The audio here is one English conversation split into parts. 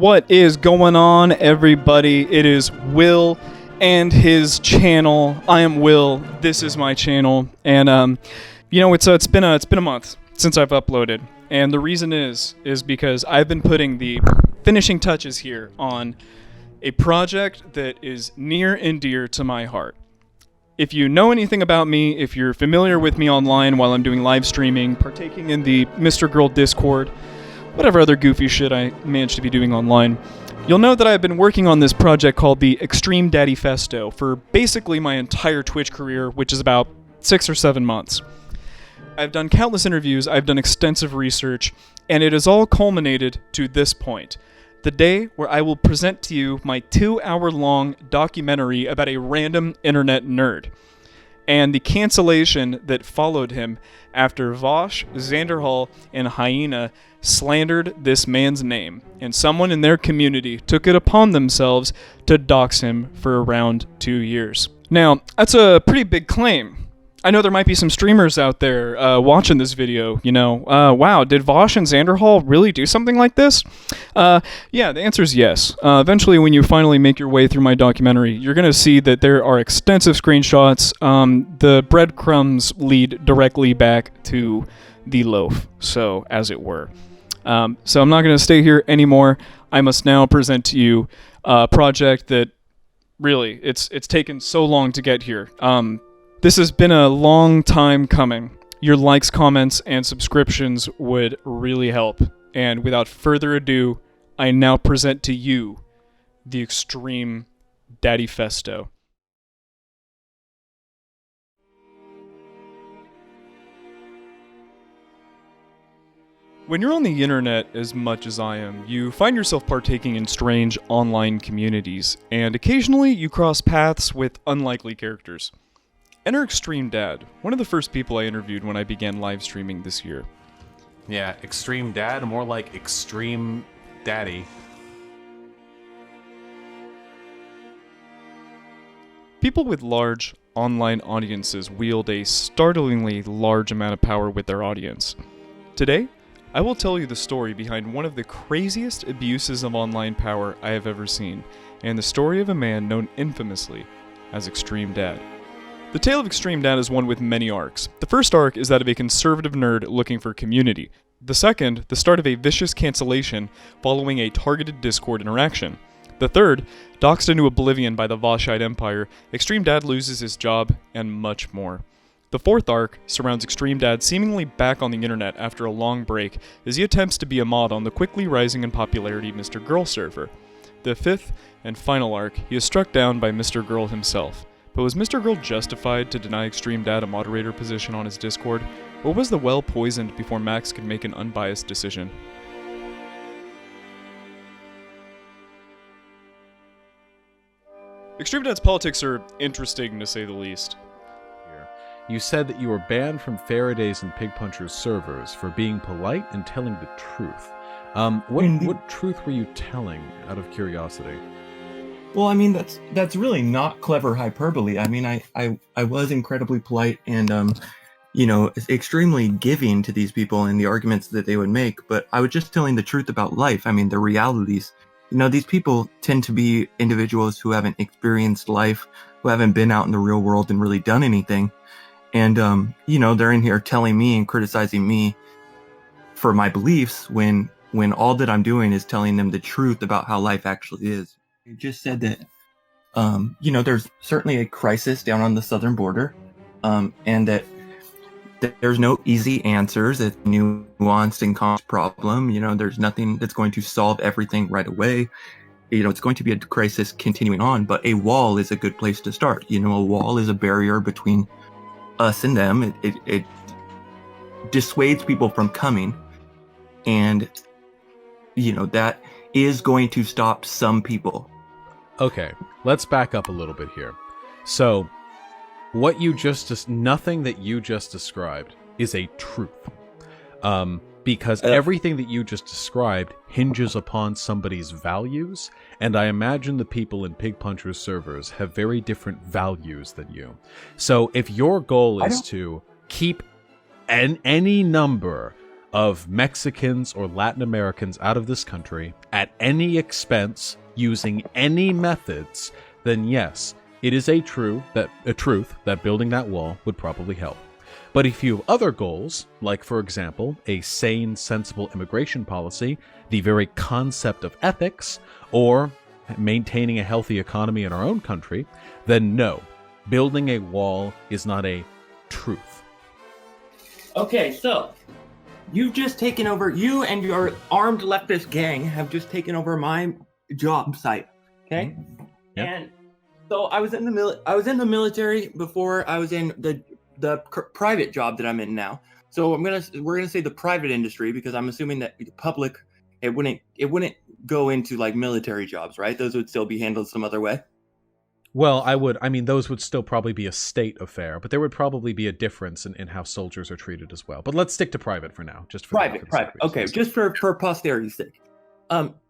What is going on, everybody? It is Will and his channel. I am Will. This is my channel, and it's been a month since I've uploaded, and the reason is because I've been putting the finishing touches here on a project that is near and dear to my heart. If you know anything about me, if you're familiar with me online while I'm doing live streaming, partaking in the Mr. Girl Discord, whatever other goofy shit I manage to be doing online, you'll know that I've been working on this project called the ExtremeDaddyFesto for basically my entire Twitch career, which is about 6 or 7 months. I've done countless interviews, I've done extensive research, and it has all culminated to this point. The day where I will present to you my 2-hour-long documentary about a random internet nerd, and the cancellation that followed him after Vaush, Xanderhall, and Highyena slandered this man's name, and someone in their community took it upon themselves to dox him for around 2 years. Now, that's a pretty big claim. I know there might be some streamers out there watching this video, wow, did Vaush and Xanderhall really do something like this? Yeah, the answer is yes. Eventually, when you finally make your way through my documentary, you're going to see that there are extensive screenshots. The breadcrumbs lead directly back to the loaf, so as it were. So I'm not going to stay here anymore. I must now present to you a project that really, it's taken so long to get here. This has been a long time coming. Your likes, comments, and subscriptions would really help. And without further ado, I now present to you the ExtremeDaddyFesto. When you're on the internet as much as I am, you find yourself partaking in strange online communities, and occasionally you cross paths with unlikely characters. Enter ExtremeDad, one of the first people I interviewed when I began live streaming this year. Yeah, Extreme Dad, more like Extreme Daddy. People with large online audiences wield a startlingly large amount of power with their audience. Today, I will tell you the story behind one of the craziest abuses of online power I have ever seen, and the story of a man known infamously as ExtremeDad. The tale of ExtremeDad is one with many arcs. The first arc is that of a conservative nerd looking for community. The second, the start of a vicious cancellation following a targeted Discord interaction. The third, doxed into oblivion by the Vaushite Empire, ExtremeDad loses his job, and much more. The fourth arc surrounds ExtremeDad seemingly back on the internet after a long break as he attempts to be a mod on the quickly rising in popularity Mr. Girl server. The fifth and final arc, he is struck down by Mr. Girl himself. But was Mr. Girl justified to deny ExtremeDad a moderator position on his Discord, or was the well poisoned before Max could make an unbiased decision? ExtremeDad's politics are interesting, to say the least. You said that you were banned from Faraday's and Pig Puncher's servers for being polite and telling the truth. What truth were you telling, out of curiosity? Well, I mean, that's really not clever hyperbole. I mean, I was incredibly polite and, extremely giving to these people and the arguments that they would make, but I was just telling the truth about life. I mean, the realities. These people tend to be individuals who haven't experienced life, who haven't been out in the real world and really done anything. And, they're in here telling me and criticizing me for my beliefs when all that I'm doing is telling them the truth about how life actually is. You just said that, there's certainly a crisis down on the southern border, and that there's no easy answers. It's a nuanced and complex problem. There's nothing that's going to solve everything right away. It's going to be a crisis continuing on, but a wall is a good place to start. A wall is a barrier between us and them. It dissuades people from coming, and, that is going to stop some people. Okay, let's back up a little bit here. So, nothing that you just described is a truth. Because everything that you just described hinges upon somebody's values, and I imagine the people in Pig Puncher's servers have very different values than you. So if your goal is to keep any number of Mexicans or Latin Americans out of this country at any expense using any methods, then yes, it is a truth that building that wall would probably help. But if you have other goals, like for example, a sane, sensible immigration policy, the very concept of ethics, or maintaining a healthy economy in our own country, then no, building a wall is not a truth. Okay, so you've just taken over. You and your armed leftist gang have just taken over my job site. Okay, Yep. and so I was in the military before I was in the private job that I'm in now. So we're gonna say the private industry, because I'm assuming that the public, it wouldn't go into like military jobs, right? Those would still be handled some other way. Well, those would still probably be a state affair, but there would probably be a difference in how soldiers are treated as well. But let's stick to private for now, just for Private. Okay, just for posterity's sake.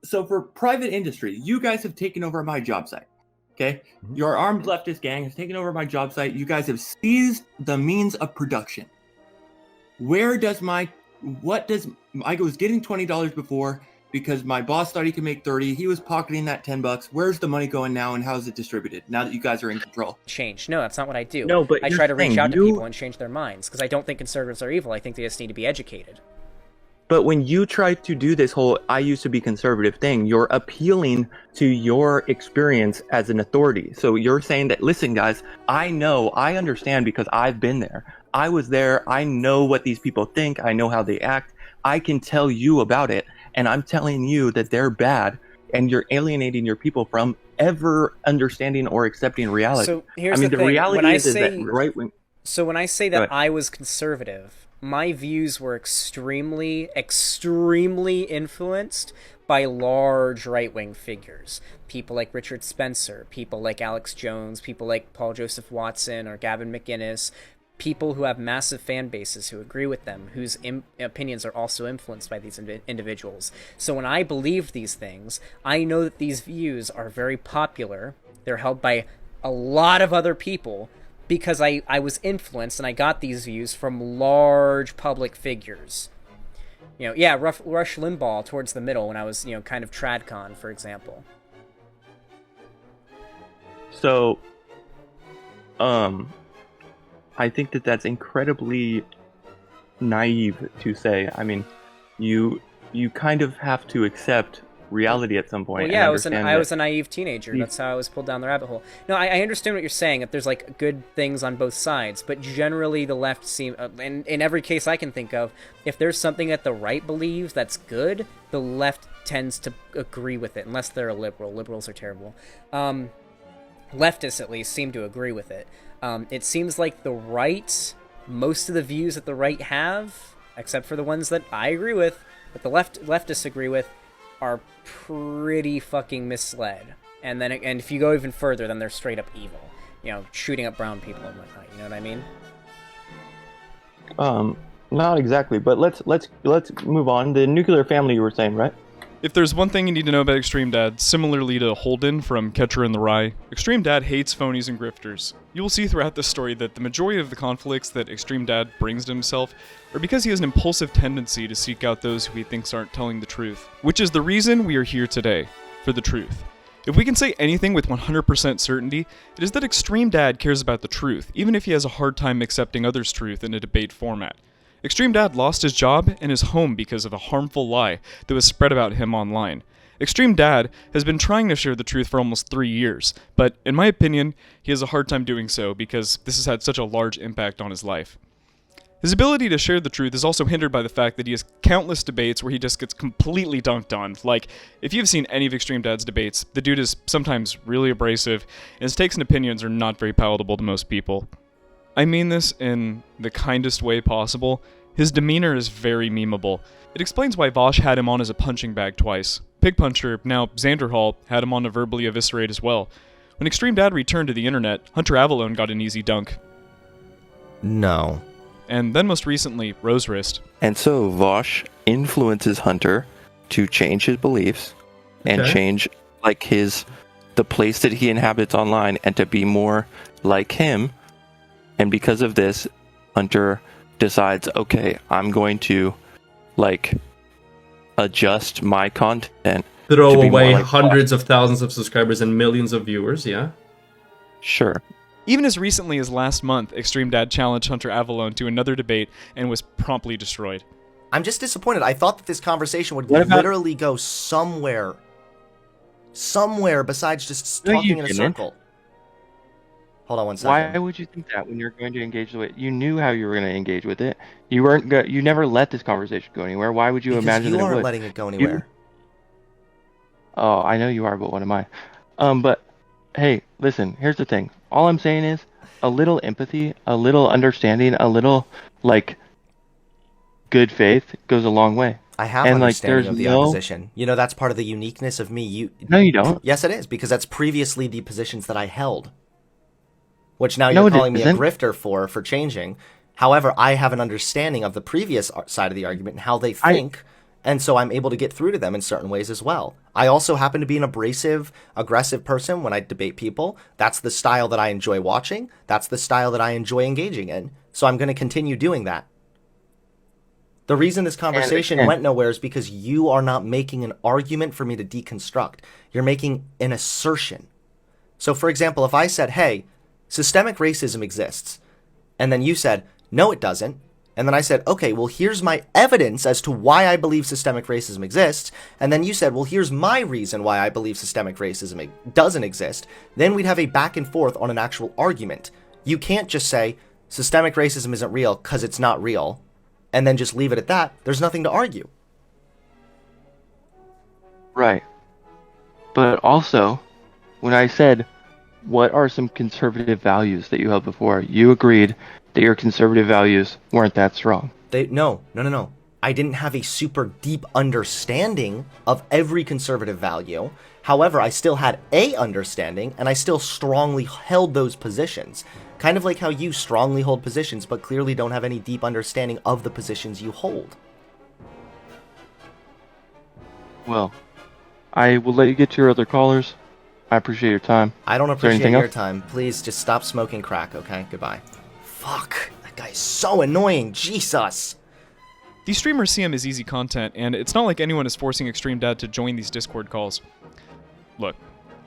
So for private industry, you guys have taken over my job site. Okay, your armed leftist gang has taken over my job site. You guys have seized the means of production. I was getting $20 before because my boss thought he could make 30. He was pocketing that $10. Where's the money going now, and how is it distributed now that you guys are in control? Change. No, that's not what I do. No, but I try to reach out to people and change their minds, because I don't think conservatives are evil. I think they just need to be educated. But when you try to do this whole "I used to be conservative" thing, you're appealing to your experience as an authority. So you're saying that, listen, guys, I understand because I've been there. I was there. I know what these people think. I know how they act. I can tell you about it. And I'm telling you that they're bad, and you're alienating your people from ever understanding or accepting reality. So here's the thing. Reality is that right wing. So when I say that I was conservative, my views were extremely influenced by large right-wing figures. People like Richard Spencer, people like Alex Jones, people like Paul Joseph Watson or Gavin McInnes, people who have massive fan bases who agree with them, whose opinions are also influenced by these individuals. So when I believe these things, I know that these views are very popular. They're held by a lot of other people because I was influenced and I got these views from large public figures. Rush Limbaugh towards the middle when I was, kind of TradCon, for example. So, I think that that's incredibly naive to say. I mean, you kind of have to accept reality at some point. Well, yeah, I was a naive teenager. That's how I was pulled down the rabbit hole. No, I understand what you're saying, that there's like good things on both sides, but generally the left seem, in every case I can think of, if there's something that the right believes that's good, the left tends to agree with it, unless they're a liberal. Liberals are terrible. Leftists, at least, seem to agree with it. It seems like the right, most of the views that the right have, except for the ones that I agree with, but the leftists agree with, are pretty fucking misled. And if you go even further, then they're straight up evil. Shooting up brown people and whatnot. You know what I mean? Not exactly, but let's move on. The nuclear family you were saying, right? If there's one thing you need to know about Extreme Dad, similarly to Holden from Catcher in the Rye, Extreme Dad hates phonies and grifters. You will see throughout this story that the majority of the conflicts that Extreme Dad brings to himself are because he has an impulsive tendency to seek out those who he thinks aren't telling the truth. Which is the reason we are here today, for the truth. If we can say anything with 100% certainty, it is that Extreme Dad cares about the truth, even if he has a hard time accepting others' truth in a debate format. Extreme Dad lost his job and his home because of a harmful lie that was spread about him online. Extreme Dad has been trying to share the truth for almost 3 years, but in my opinion, he has a hard time doing so because this has had such a large impact on his life. His ability to share the truth is also hindered by the fact that he has countless debates where he just gets completely dunked on. Like, if you've seen any of Extreme Dad's debates, the dude is sometimes really abrasive, and his takes and opinions are not very palatable to most people. I mean this in the kindest way possible. His demeanor is very memeable. It explains why Vaush had him on as a punching bag twice. Pig Puncher, now Xanderhall, had him on to verbally eviscerate as well. When Extreme Dad returned to the internet, Hunter Avalone got an easy dunk. No. And then most recently, Rose Wrist. And so Vaush influences Hunter to change his beliefs and change the place that he inhabits online and to be more like him. And because of this, Hunter decides, okay, I'm going to like adjust my content. Throw to be more away like hundreds of thousands of subscribers and millions of viewers, yeah? Sure. Even as recently as last month, Extreme Dad challenged Hunter Avalone to another debate and was promptly destroyed. I'm just disappointed. I thought that this conversation would What about- literally go somewhere besides just No, talking you in a didn't. circle. Hold on one second. Why would you think that when you're going to engage with it? You knew how you were going to engage with it. You weren't. You never let this conversation go anywhere. Why would you Because imagine you that it aren't would? letting it go anywhere. Oh, I know you are, but what am I? But hey, listen. Here's the thing. All I'm saying is a little empathy, a little understanding, a little like good faith goes a long way. I have And, like, understanding there's of the no- opposition. You know, that's part of the uniqueness of me. No, you don't. Yes, it is, because that's previously the positions that I held. Which now No, you're it calling me a isn't. grifter for changing. However, I have an understanding of the previous side of the argument and how they think, and so I'm able to get through to them in certain ways as well. I also happen to be an abrasive, aggressive person when I debate people. That's the style that I enjoy watching. That's the style that I enjoy engaging in. So I'm going to continue doing that. The reason this conversation went nowhere is because you are not making an argument for me to deconstruct. You're making an assertion. So, for example, if I said, hey, systemic racism exists, and then you said, no, it doesn't, and then I said, okay, well, here's my evidence as to why I believe systemic racism exists, and then you said, well, here's my reason why I believe systemic racism doesn't exist, then we'd have a back and forth on an actual argument. You can't just say, systemic racism isn't real because it's not real, and then just leave it at that. There's nothing to argue. Right. But also, when I said, what are some conservative values that you held before, you agreed that your conservative values weren't that strong. No. I didn't have a super deep understanding of every conservative value. However, I still had a understanding, and I still strongly held those positions. Kind of like how you strongly hold positions, but clearly don't have any deep understanding of the positions you hold. Well, I will let you get to your other callers. I appreciate your time. I don't there appreciate anything your else? time. Please just stop smoking crack, okay? Goodbye. Fuck. That guy's so annoying. Jesus. These streamers see him as easy content, and it's not like anyone is forcing Extreme Dad to join these Discord calls. Look,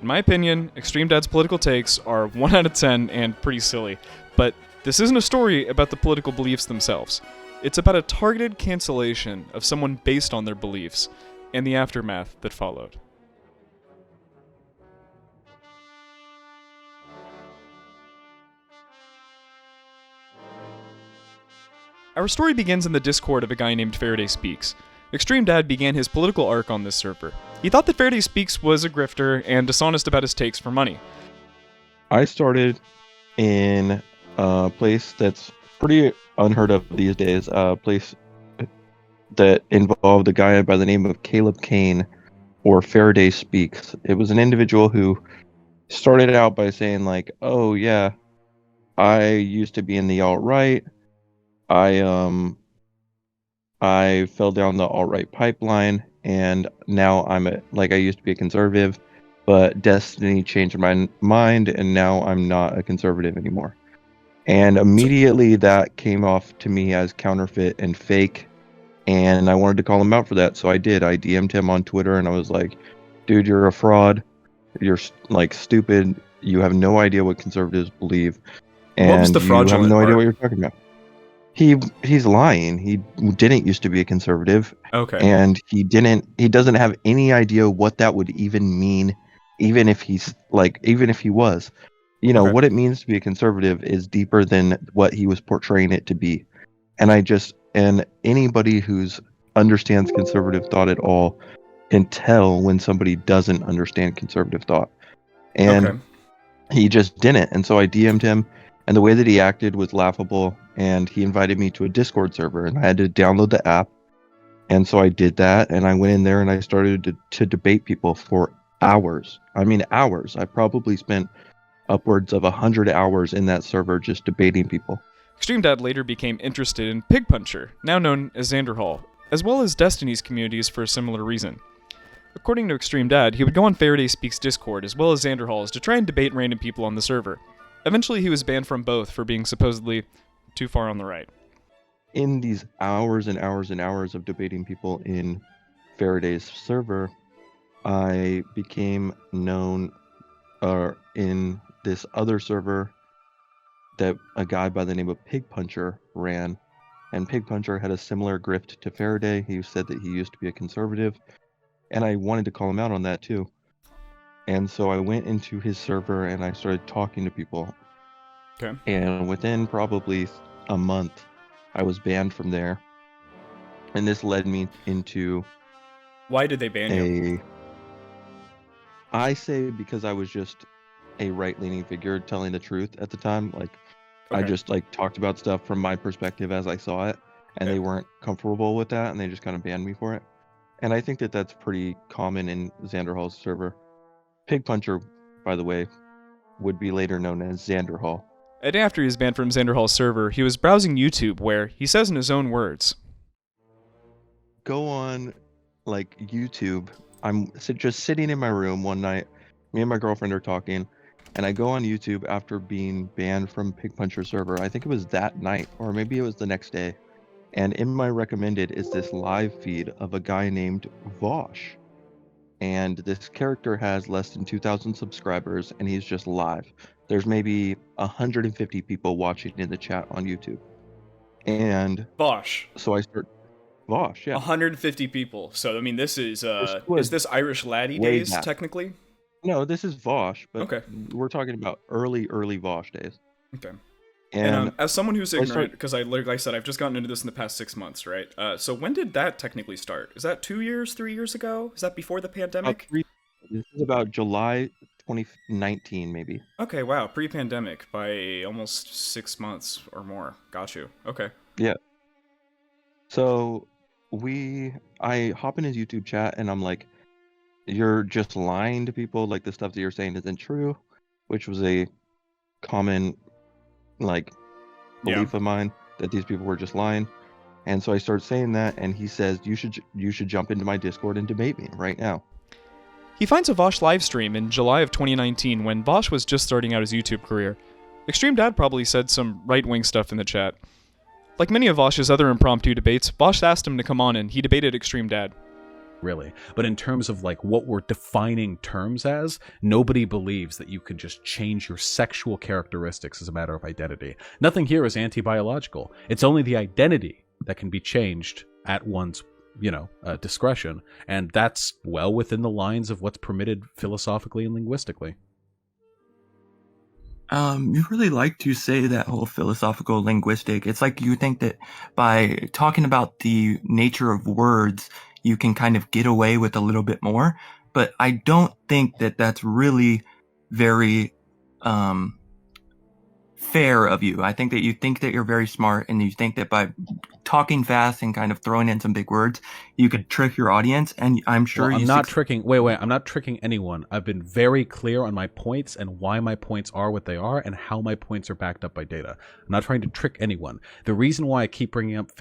in my opinion, Extreme Dad's political takes are 1 out of 10 and pretty silly, but this isn't a story about the political beliefs themselves. It's about a targeted cancellation of someone based on their beliefs, and the aftermath that followed. Our story begins in the Discord of a guy named Faraday Speaks. Extreme Dad began his political arc on this server. He thought that Faraday Speaks was a grifter and dishonest about his takes for money. I started in a place that's pretty unheard of these days, a place that involved a guy by the name of Caleb Kane, or Faraday Speaks. It was an individual who started out by saying like, oh yeah, I used to be in the alt-right. I fell down the alt-right pipeline, and now I used to be a conservative, but destiny changed my mind, and now I'm not a conservative anymore. And immediately that came off to me as counterfeit and fake, and I wanted to call him out for that, so I did. I DM'd him on Twitter, and I was like, dude, you're a fraud. You're like stupid. You have no idea what conservatives believe, and What was the you have fraudulent no idea part? what you're talking about. He's lying. He didn't used to be a conservative, Okay. and he doesn't have any idea what that would even mean, even if he was. You know, Okay. what it means to be a conservative is deeper than what he was portraying it to be. And anybody who's understands conservative thought at all can tell when somebody doesn't understand conservative thought. And Okay. he just didn't. And so I DM'd him, and the way that he acted was laughable, and he invited me to a Discord server, and I had to download the app. And so I did that, and I went in there and I started to debate people for hours. I mean, hours. I probably spent upwards of 100 hours in that server just debating people. Extreme Dad later became interested in Pig Puncher, now known as Xanderhall, as well as Destiny's communities for a similar reason. According to Extreme Dad, he would go on Faraday Speaks Discord as well as Xanderhall's to try and debate random people on the server. Eventually he was banned from both for being supposedly too far on the right. in these hours and hours and hours of debating people in Faraday's server, I became known in this other server that a guy by the name of Pig Puncher ran. And Pig Puncher had a similar grift to Faraday. He said that he used to be a conservative. And I wanted to call him out on that too. And so I went into his server and I started talking to people. Okay. And within probably a month, I was banned from there. And this led me into... Why did they ban you? I say because I was just a right-leaning figure telling the truth at the time. Like, I just like talked about stuff from my perspective as I saw it, and they weren't comfortable with that, and they just kind of banned me for it. And I think that that's pretty common in Xanderhall's server. Pig Puncher, by the way, would be later known as Xanderhall. A day after he was banned from Xanderhall's server, he was browsing YouTube, where he says in his own words, "Go on, like, YouTube. I'm just sitting in my room one night. Me and my girlfriend are talking, and I go on YouTube after being banned from Pig Puncher server. I think it was that night, or maybe it was the next day. And in my recommended is this live feed of a guy named Vaush. And this character has less than 2,000 subscribers, and he's just live. There's maybe 150 people watching in the chat on YouTube. And Vaush. So I start... Vaush, yeah. 150 people. So, I mean, this is this Irish laddie days, back. technically? No, this is Vaush, but okay. We're talking about early Vaush days. Okay. And as someone who's ignorant, because like I said, I've just gotten into this in the past 6 months, right? So when did that technically start? Is that 2 years, 3 years ago? Is that before the pandemic? This is about July 2019, maybe. Okay, wow, pre-pandemic by almost 6 months or more. Got you. Okay. Yeah. So I hop in his YouTube chat and I'm like, "You're just lying to people. Like, the stuff that you're saying isn't true," which was a common belief of mine, that these people were just lying. And so I started saying that, and he says, you should jump into my Discord and debate me right now. He finds a Vaush livestream in July of 2019 when Vaush was just starting out his YouTube career. ExtremeDad probably said some right-wing stuff in the chat. Like many of Vaush's other impromptu debates, Vaush asked him to come on and he debated ExtremeDad. Really. But in terms of like what we're defining terms as, nobody believes that you can just change your sexual characteristics as a matter of identity. Nothing here is anti-biological. It's only the identity that can be changed at one's, discretion. And that's well within the lines of what's permitted philosophically and linguistically. You really like to say that whole philosophical linguistic. It's like you think that by talking about the nature of words, you can kind of get away with a little bit more. But I don't think that that's really very fair of you. I think that you think that you're very smart, and you think that by talking fast and kind of throwing in some big words, you could trick your audience. And I'm sure I'm not tricking anyone. I've been very clear on my points and why my points are what they are and how my points are backed up by data. I'm not trying to trick anyone. The reason why I keep bringing up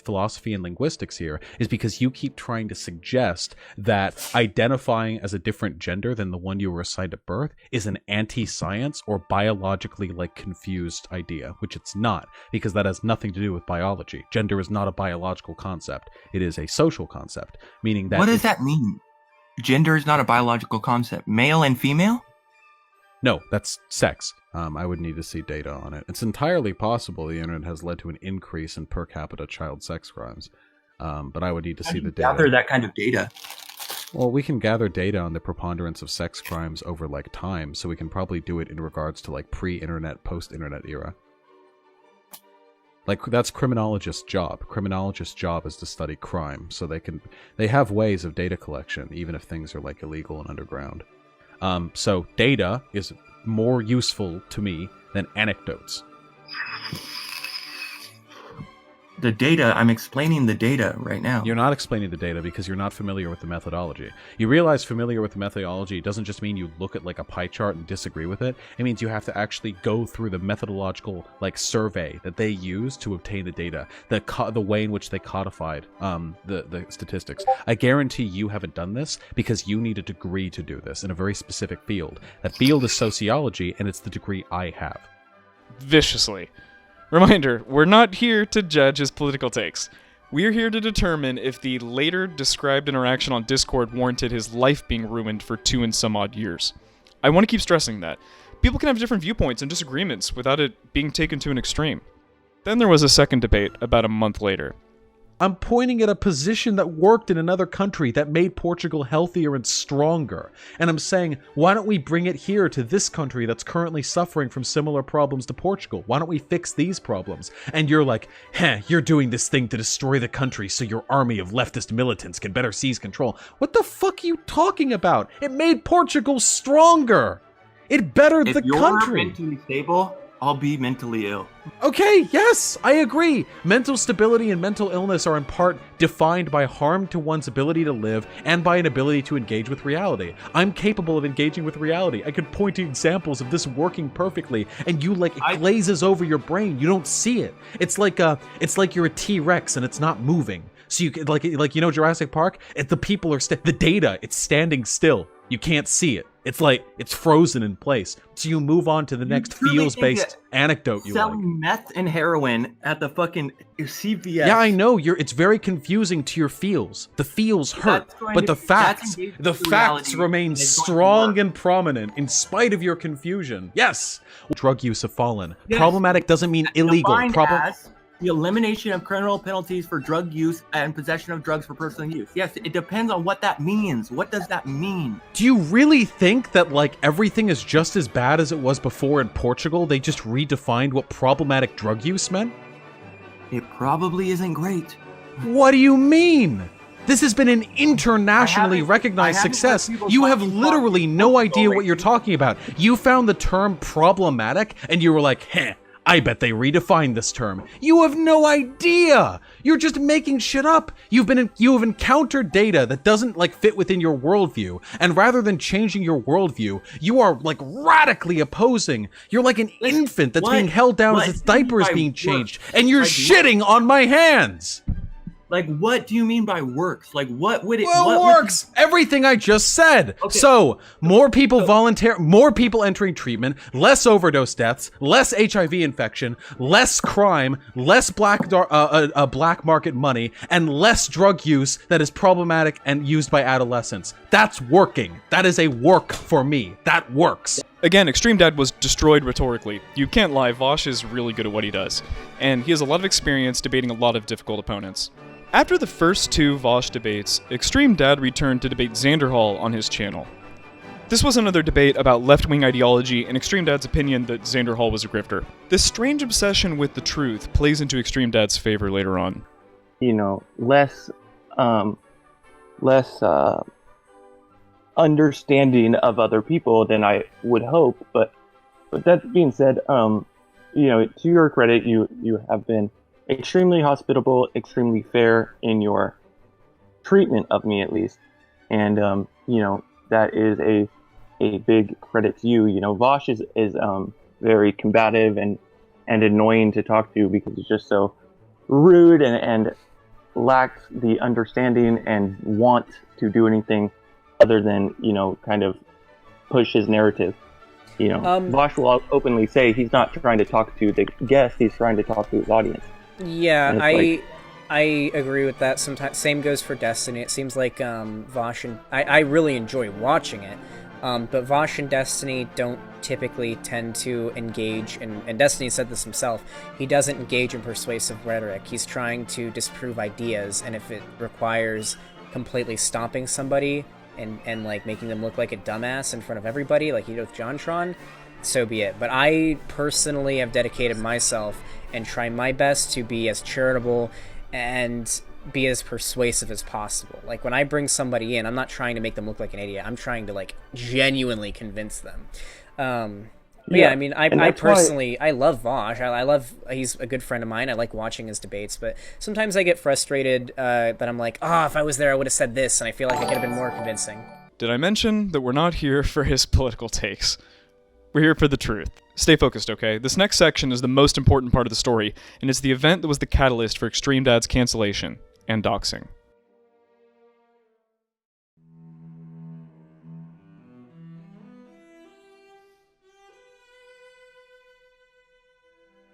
philosophy and linguistics here is because you keep trying to suggest that identifying as a different gender than the one you were assigned at birth is an anti-science or biologically confused idea, which it's not, because that has nothing to do with biology. Gender is not a biological concept. It is a social concept, meaning that... What does that mean? Gender is not a biological concept. Male and female? No, that's sex. I would need to see data on it. It's entirely possible the internet has led to an increase in per capita child sex crimes, but I would need to see the data. Gather that kind of data. Well, we can gather data on the preponderance of sex crimes over time, so we can probably do it in regards to pre-internet, post-internet era. That's criminologist's job. Criminologist's job is to study crime, so they have ways of data collection, even if things are illegal and underground. So data is more useful to me than anecdotes. The data, I'm explaining the data right now. You're not explaining the data because you're not familiar with the methodology. You realize familiar with the methodology doesn't just mean you look at a pie chart and disagree with it. It means you have to actually go through the methodological survey that they use to obtain the data, the way in which they codified the statistics. I guarantee you haven't done this because you need a degree to do this in a very specific field. That field is sociology, and it's the degree I have. Viciously. Reminder, we're not here to judge his political takes. We're here to determine if the later described interaction on Discord warranted his life being ruined for 2 and some odd years. I want to keep stressing that. People can have different viewpoints and disagreements without it being taken to an extreme. Then there was a second debate about a month later. I'm pointing at a position that worked in another country that made Portugal healthier and stronger. And I'm saying, why don't we bring it here to this country that's currently suffering from similar problems to Portugal? Why don't we fix these problems? And you're like, you're doing this thing to destroy the country so your army of leftist militants can better seize control. What the fuck are you talking about? It made Portugal stronger. It bettered the country. If you're mentally stable, I'll be mentally ill. Okay, yes, I agree. Mental stability and mental illness are in part defined by harm to one's ability to live and by an ability to engage with reality. I'm capable of engaging with reality. I could point to examples of this working perfectly, and it glazes over your brain. You don't see it. It's like you're a T-Rex and it's not moving. So you like Jurassic Park. The people are the data. It's standing still. You can't see it. It's like it's frozen in place. So you move on to the next feels-based anecdote you like. Selling meth and heroin at the fucking CVS. Yeah, I know. It's very confusing to your feels. The feels hurt, but the facts remain strong and prominent in spite of your confusion. Yes, drug use have fallen. Yes. Problematic doesn't mean illegal. The elimination of criminal penalties for drug use and possession of drugs for personal use. Yes, it depends on what that means. What does that mean? Do you really think that, everything is just as bad as it was before in Portugal? They just redefined what problematic drug use meant? It probably isn't great. What do you mean? This has been an internationally recognized success. You have literally no idea what you're talking about. You found the term problematic, and you were like, I bet they redefined this term. You have no idea. You're just making shit up. You have encountered data that doesn't fit within your worldview, and rather than changing your worldview, you are radically opposing. You're like an infant that's being held down as its diaper is being changed, and you're shitting on my hands. What do you mean by works? What would it? Well, works. Everything I just said. Okay. So more people more people entering treatment, less overdose deaths, less HIV infection, less crime, less black market money, and less drug use that is problematic and used by adolescents. That's working. That is a work for me. That works. Again, Extreme Dad was destroyed rhetorically. You can't lie, Vaush is really good at what he does, and he has a lot of experience debating a lot of difficult opponents. After the first 2 Vaush debates, Extreme Dad returned to debate Xanderhall on his channel. This was another debate about left-wing ideology and Extreme Dad's opinion that Xanderhall was a grifter. This strange obsession with the truth plays into Extreme Dad's favor later on. Less understanding of other people than I would hope, but that being said, to your credit, you have been extremely hospitable, extremely fair in your treatment of me, at least, and that is a big credit to you. Vaush is very combative and annoying to talk to because he's just so rude and lacks the understanding and want to do anything other than kind of push his narrative. Vaush will openly say he's not trying to talk to the guest; he's trying to talk to his audience. Yeah, I agree with that. Sometimes same goes for Destiny. It seems like Vaush and I really enjoy watching it, but Vaush and Destiny don't typically tend to engage. And Destiny said this himself. He doesn't engage in persuasive rhetoric. He's trying to disprove ideas, and if it requires completely stomping somebody and making them look like a dumbass in front of everybody, like he did with JonTron, so be it. But I personally have dedicated myself and try my best to be as charitable and be as persuasive as possible. When I bring somebody in, I'm not trying to make them look like an idiot. I'm trying to genuinely convince them. I personally love Vaush. He's a good friend of mine. I like watching his debates, but sometimes I get frustrated that I'm like, if I was there, I would have said this, and I feel like I could have been more convincing. Did I mention that we're not here for his political takes? We're here for the truth. Stay focused, okay? This next section is the most important part of the story, and it's the event that was the catalyst for Extreme Dad's cancellation and doxing.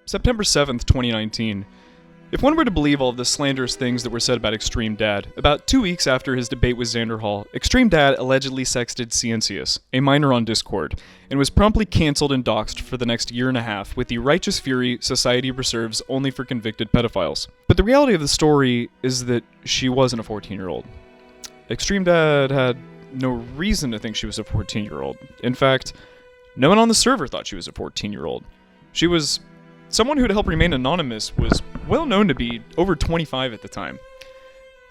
September 7th, 2019. If one were to believe all of the slanderous things that were said about Extreme Dad, about 2 weeks after his debate with Xanderhall, Extreme Dad allegedly sexted Ciensius, a minor on Discord, and was promptly cancelled and doxxed for the next year and a half with the righteous fury society reserves only for convicted pedophiles. But the reality of the story is that she wasn't a 14-year-old. Extreme Dad had no reason to think she was a 14-year-old. In fact, no one on the server thought she was a 14-year-old. She was someone who, to help remain anonymous, was well known to be over 25 at the time.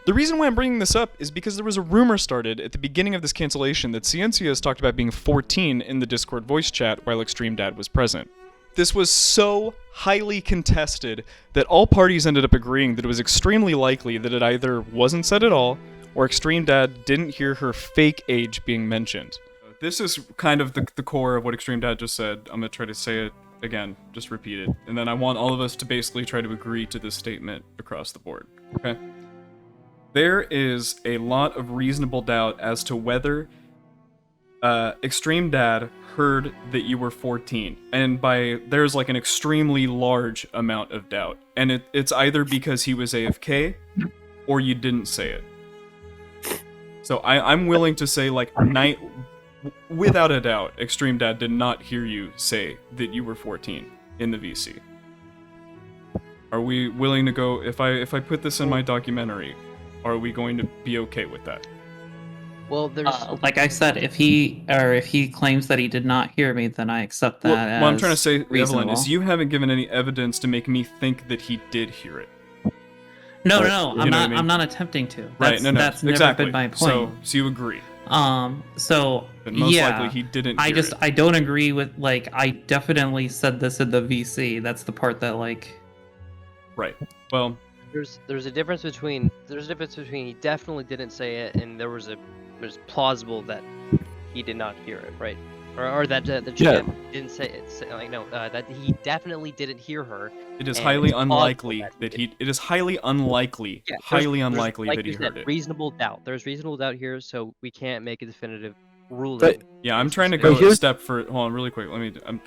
The reason why I'm bringing this up is because there was a rumor started at the beginning of this cancellation that Ciensius talked about being 14 in the Discord voice chat while Extreme Dad was present. This was so highly contested that all parties ended up agreeing that it was extremely likely that it either wasn't said at all, or Extreme Dad didn't hear her fake age being mentioned. This is kind of the core of what Extreme Dad just said. I'm going to try to say it again, just repeat it. And then I want all of us to basically try to agree to this statement across the board, okay? There is a lot of reasonable doubt as to whether Extreme Dad heard that you were 14. And there's like an extremely large amount of doubt. And it's either because he was AFK or you didn't say it. So I'm willing to say without a doubt, Extreme Dad did not hear you say that you were 14 in the VC. Are we willing to go, if I put this in my documentary, are we going to be okay with that? Well, there's like I said, if he claims that he did not hear me, then I accept that as what I'm trying to say, reasonable. Evelyn, is you haven't given any evidence to make me think that he did hear it. No, I'm not attempting to. Right, no, that's exactly. never been my point. So you agree. So But most yeah, likely he didn't hear it. I don't agree with, I definitely said this in the VC. That's the part that, Right. Well, there's a difference between he definitely didn't say it and there's plausible that he did not hear it, right? Or that didn't say it. That he definitely didn't hear her. it is highly unlikely that he. It is highly unlikely. Yeah, highly unlikely like that he you said, heard it. reasonable doubt. There's reasonable doubt here, so we can't make a definitive ruling. But- Yeah, I'm trying to But go a here's- step further. Hold on, really quick.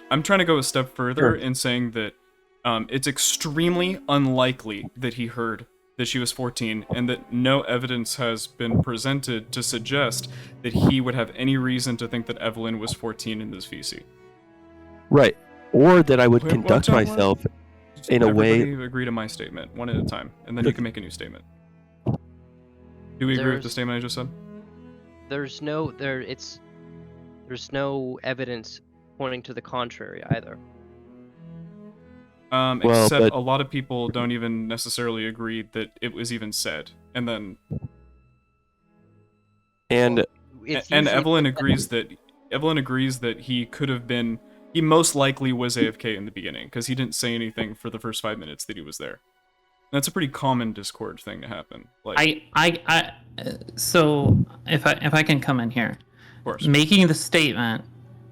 I'm trying to go a step further in saying that it's extremely unlikely that he heard that she was 14, and that no evidence has been presented to suggest that he would have any reason to think that Evelyn was 14 in this VC. Right. Or that I would Wait, conduct what? myself in a way. Everybody agree to my statement, one at a time, and then you can make a new statement. Do we agree with the statement I just said? There's no evidence pointing to the contrary either. Except but- a lot of people don't even necessarily agree that it was even said. And then And It's and usually Evelyn agrees that he most likely was AFK in the beginning because he didn't say anything for the first 5 minutes that he was there. That's a pretty common Discord thing to happen. So if I can come in here, Of course. making the statement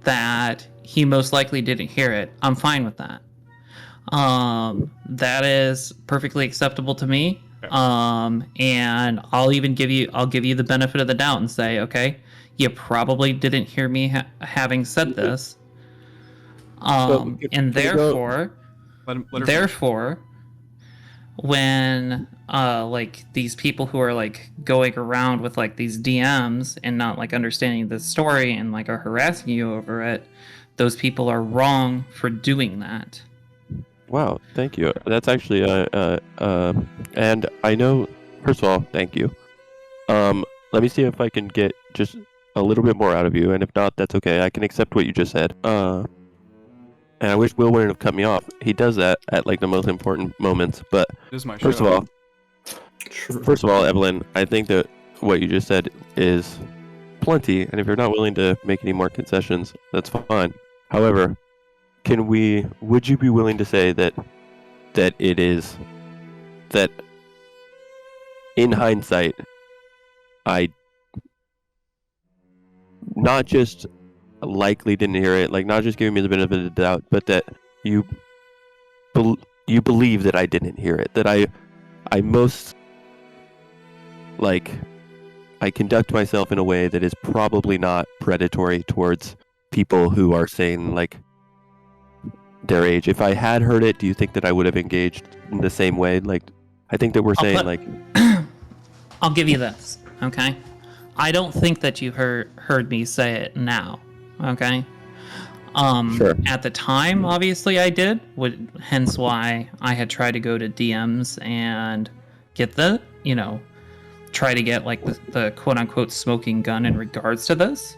that he most likely didn't hear it, I'm fine with that. That is perfectly acceptable to me. Okay. And I'll give you the benefit of the doubt and say, okay, you probably didn't hear me having said this. And therefore, Let her therefore, when these people who are going around with these DMs and not understanding the story and are harassing you over it, those people are wrong for doing that. wow, thank you. That's actually and I know. First of all, thank you. Let me see if I can get just a little bit more out of you, and if not, that's okay. I can accept what you just said. And I wish Will wouldn't have cut me off. He does that at the most important moments. But This is my first show. of all, Evelyn, I think that what you just said is plenty, and if you're not willing to make any more concessions, that's fine. However, would you be willing to say that it is that in hindsight, I not just likely didn't hear it, not just giving me the benefit of the doubt, but that you believe that I didn't hear it, that I most I conduct myself in a way that is probably not predatory towards people who are saying their age. If I had heard it, do you think that I would have engaged in the same way? Like, I think that we're saying like, I'll give you this, okay? I don't think that you heard me say it now, okay? Sure. At the time, obviously I did, hence why I had tried to go to DMs and get the, try to get like the quote unquote smoking gun in regards to this.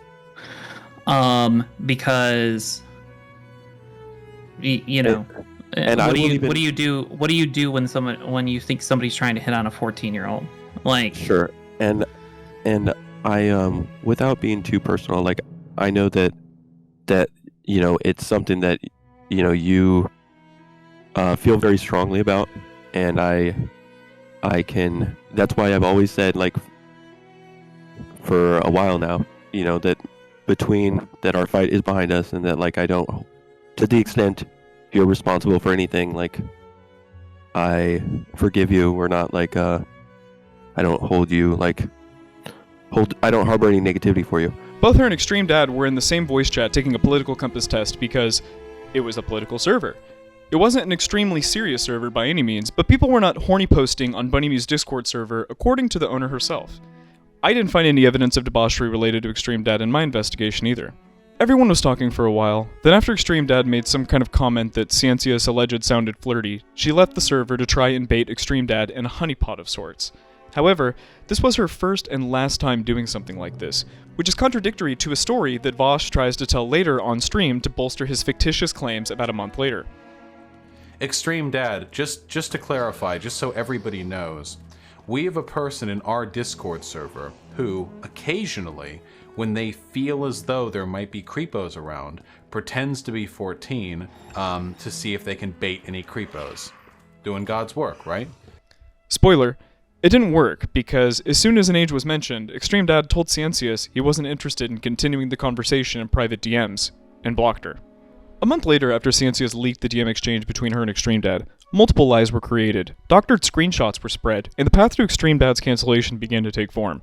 Because And what do you do when you think somebody's trying to hit on a 14-year-old? Like, sure. And I without being too personal, like, I know that it's something that you feel very strongly about, and I can. That's why I've always said, like, for a while now, that that our fight is behind us, and that, like, I don't, to the extent you're responsible for anything, like, I forgive you. We're not like I don't hold you like I don't harbor any negativity for you. Both her and Extreme Dad were in the same voice chat taking a political compass test because it was a political server. It wasn't an extremely serious server by any means, but people were not horny posting on Bunnyme's Discord server, according to the owner herself. I didn't find any evidence of debauchery related to Extreme Dad in my investigation either. Everyone was talking for a while, then after Extreme Dad made some kind of comment that Ciencia's alleged sounded flirty, she left the server to try and bait Extreme Dad in a honeypot of sorts. However, this was her first and last time doing something like this, which is contradictory to a story that Vaush tries to tell later on stream to bolster his fictitious claims about a month later. Extreme Dad, just to clarify, just so everybody knows, we have a person in our Discord server who, occasionally, when they feel as though there might be creepos around, pretends to be 14 to see if they can bait any creepos. Doing God's work, right? Spoiler, it didn't work, because as soon as an age was mentioned, Extreme Dad told Ciencias he wasn't interested in continuing the conversation in private DMs, and blocked her. A month later, after Ciencias leaked the DM exchange between her and Extreme Dad, multiple lies were created, doctored screenshots were spread, and the path to Extreme Dad's cancellation began to take form.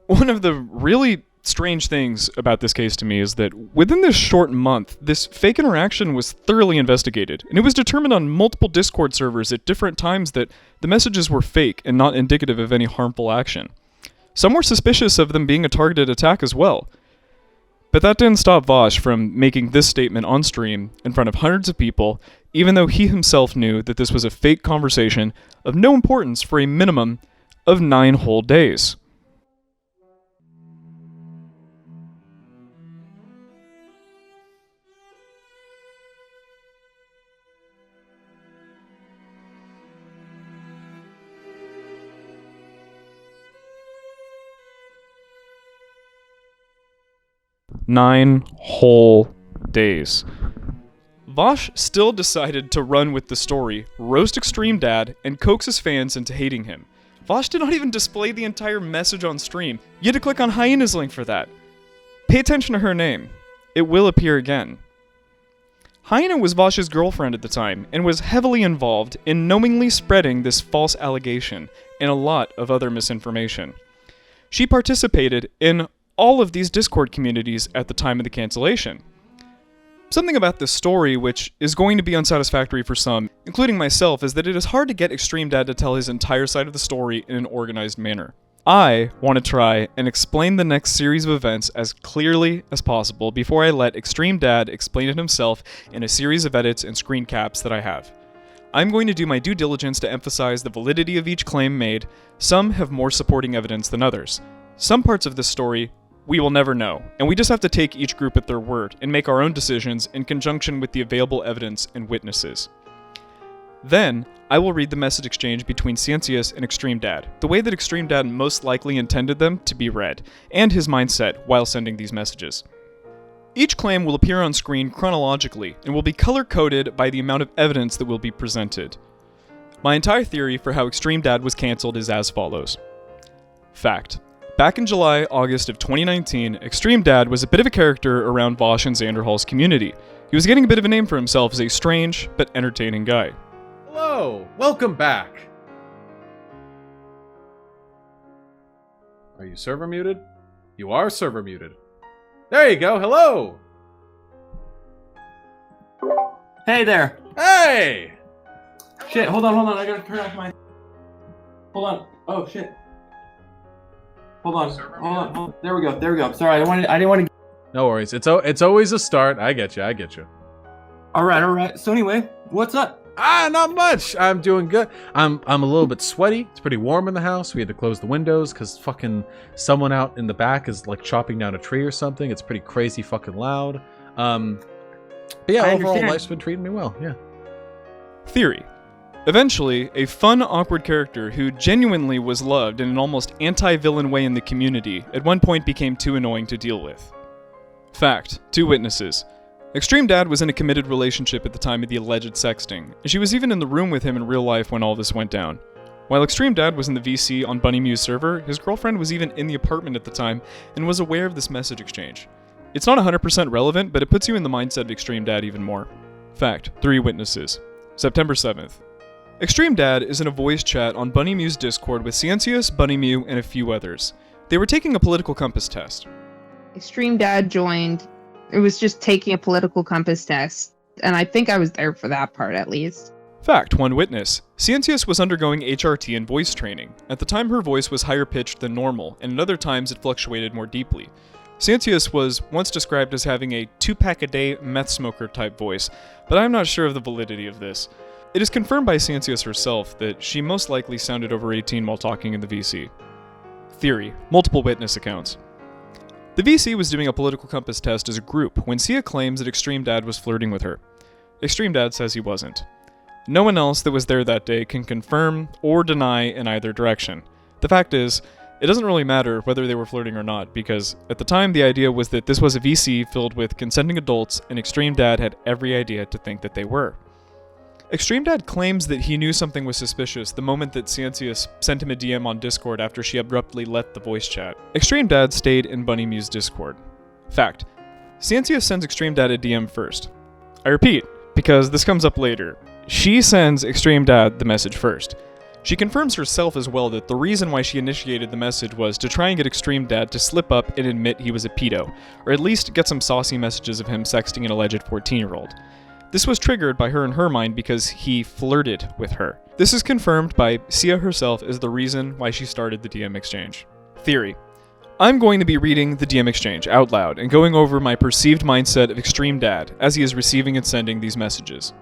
One of the really strange things about this case to me is that within this short month, this fake interaction was thoroughly investigated, and it was determined on multiple Discord servers at different times that the messages were fake and not indicative of any harmful action. Some were suspicious of them being a targeted attack as well. But that didn't stop Vaush from making this statement on stream in front of hundreds of people, even though he himself knew that this was a fake conversation of no importance for a minimum of 9 whole days. Nine whole days. Vaush still decided to run with the story, roast Extreme Dad, and coax his fans into hating him. Vaush did not even display the entire message on stream. You had to click on Hyena's link for that. Pay attention to her name. It will appear again. Hyena was Vaush's girlfriend at the time, and was heavily involved in knowingly spreading this false allegation and a lot of other misinformation. She participated in all of these Discord communities at the time of the cancellation. Something about this story which is going to be unsatisfactory for some, including myself, is that it is hard to get Extreme Dad to tell his entire side of the story in an organized manner. I want to try and explain the next series of events as clearly as possible before I let Extreme Dad explain it himself in a series of edits and screen caps that I have. I'm going to do my due diligence to emphasize the validity of each claim made. Some have more supporting evidence than others. Some parts of this story we will never know, and we just have to take each group at their word and make our own decisions in conjunction with the available evidence and witnesses. Then, I will read the message exchange between Ciencias and Extreme Dad, the way that Extreme Dad most likely intended them to be read, and his mindset while sending these messages. Each claim will appear on screen chronologically, and will be color-coded by the amount of evidence that will be presented. My entire theory for how Extreme Dad was cancelled is as follows. Fact. Back in July, August of 2019, Extreme Dad was a bit of a character around Vaush and Xanderhall's community. He was getting a bit of a name for himself as a strange but entertaining guy. Hello, welcome back. Are you server muted? You are server muted. There you go, hello! Hey there. Hey! Shit, hold on. I gotta turn off my... Hold on. Oh, shit. Hold on. There we go. Sorry, I didn't want to... No worries. It's always a start. I get you. All right. So anyway, what's up? Not much. I'm doing good. I'm a little bit sweaty. It's pretty warm in the house. We had to close the windows because fucking someone out in the back is like chopping down a tree or something. It's pretty crazy fucking loud. But yeah, overall life's been treating me well. Yeah. Theory. Eventually, a fun, awkward character who genuinely was loved in an almost anti-villain way in the community at one point became too annoying to deal with. Fact. 2 witnesses. ExtremeDad was in a committed relationship at the time of the alleged sexting, and she was even in the room with him in real life when all this went down. While ExtremeDad was in the VC on Bunny Mew's server, his girlfriend was even in the apartment at the time and was aware of this message exchange. It's not 100% relevant, but it puts you in the mindset of ExtremeDad even more. Fact. 3 witnesses. September 7th. ExtremeDad is in a voice chat on Bunny Mew's Discord with Cientius, Bunny Mew, and a few others. They were taking a political compass test. ExtremeDad joined. It was just taking a political compass test, and I think I was there for that part at least. Fact. 1 witness. Cientius was undergoing HRT and voice training. At the time, her voice was higher pitched than normal, and at other times it fluctuated more deeply. Cientius was once described as having a 2-pack-a-day meth smoker type voice, but I'm not sure of the validity of this. It is confirmed by Cientius herself that she most likely sounded over 18 while talking in the VC. Theory. Multiple witness accounts. The VC was doing a political compass test as a group when Cia claims that ExtremeDad was flirting with her. ExtremeDad says he wasn't. No one else that was there that day can confirm or deny in either direction. The fact is, it doesn't really matter whether they were flirting or not, because at the time the idea was that this was a VC filled with consenting adults, and ExtremeDad had every idea to think that they were. ExtremeDad claims that he knew something was suspicious the moment that Cientius sent him a DM on Discord after she abruptly left the voice chat. ExtremeDad stayed in Bunny Mew's Discord. Fact. Cientius sends ExtremeDad a DM first. I repeat, because this comes up later. She sends ExtremeDad the message first. She confirms herself as well that the reason why she initiated the message was to try and get ExtremeDad to slip up and admit he was a pedo, or at least get some saucy messages of him sexting an alleged 14-year-old. This was triggered by her in her mind because he flirted with her. This is confirmed by Cia herself as the reason why she started the DM exchange. Theory. I'm going to be reading the DM exchange out loud and going over my perceived mindset of ExtremeDad as he is receiving and sending these messages.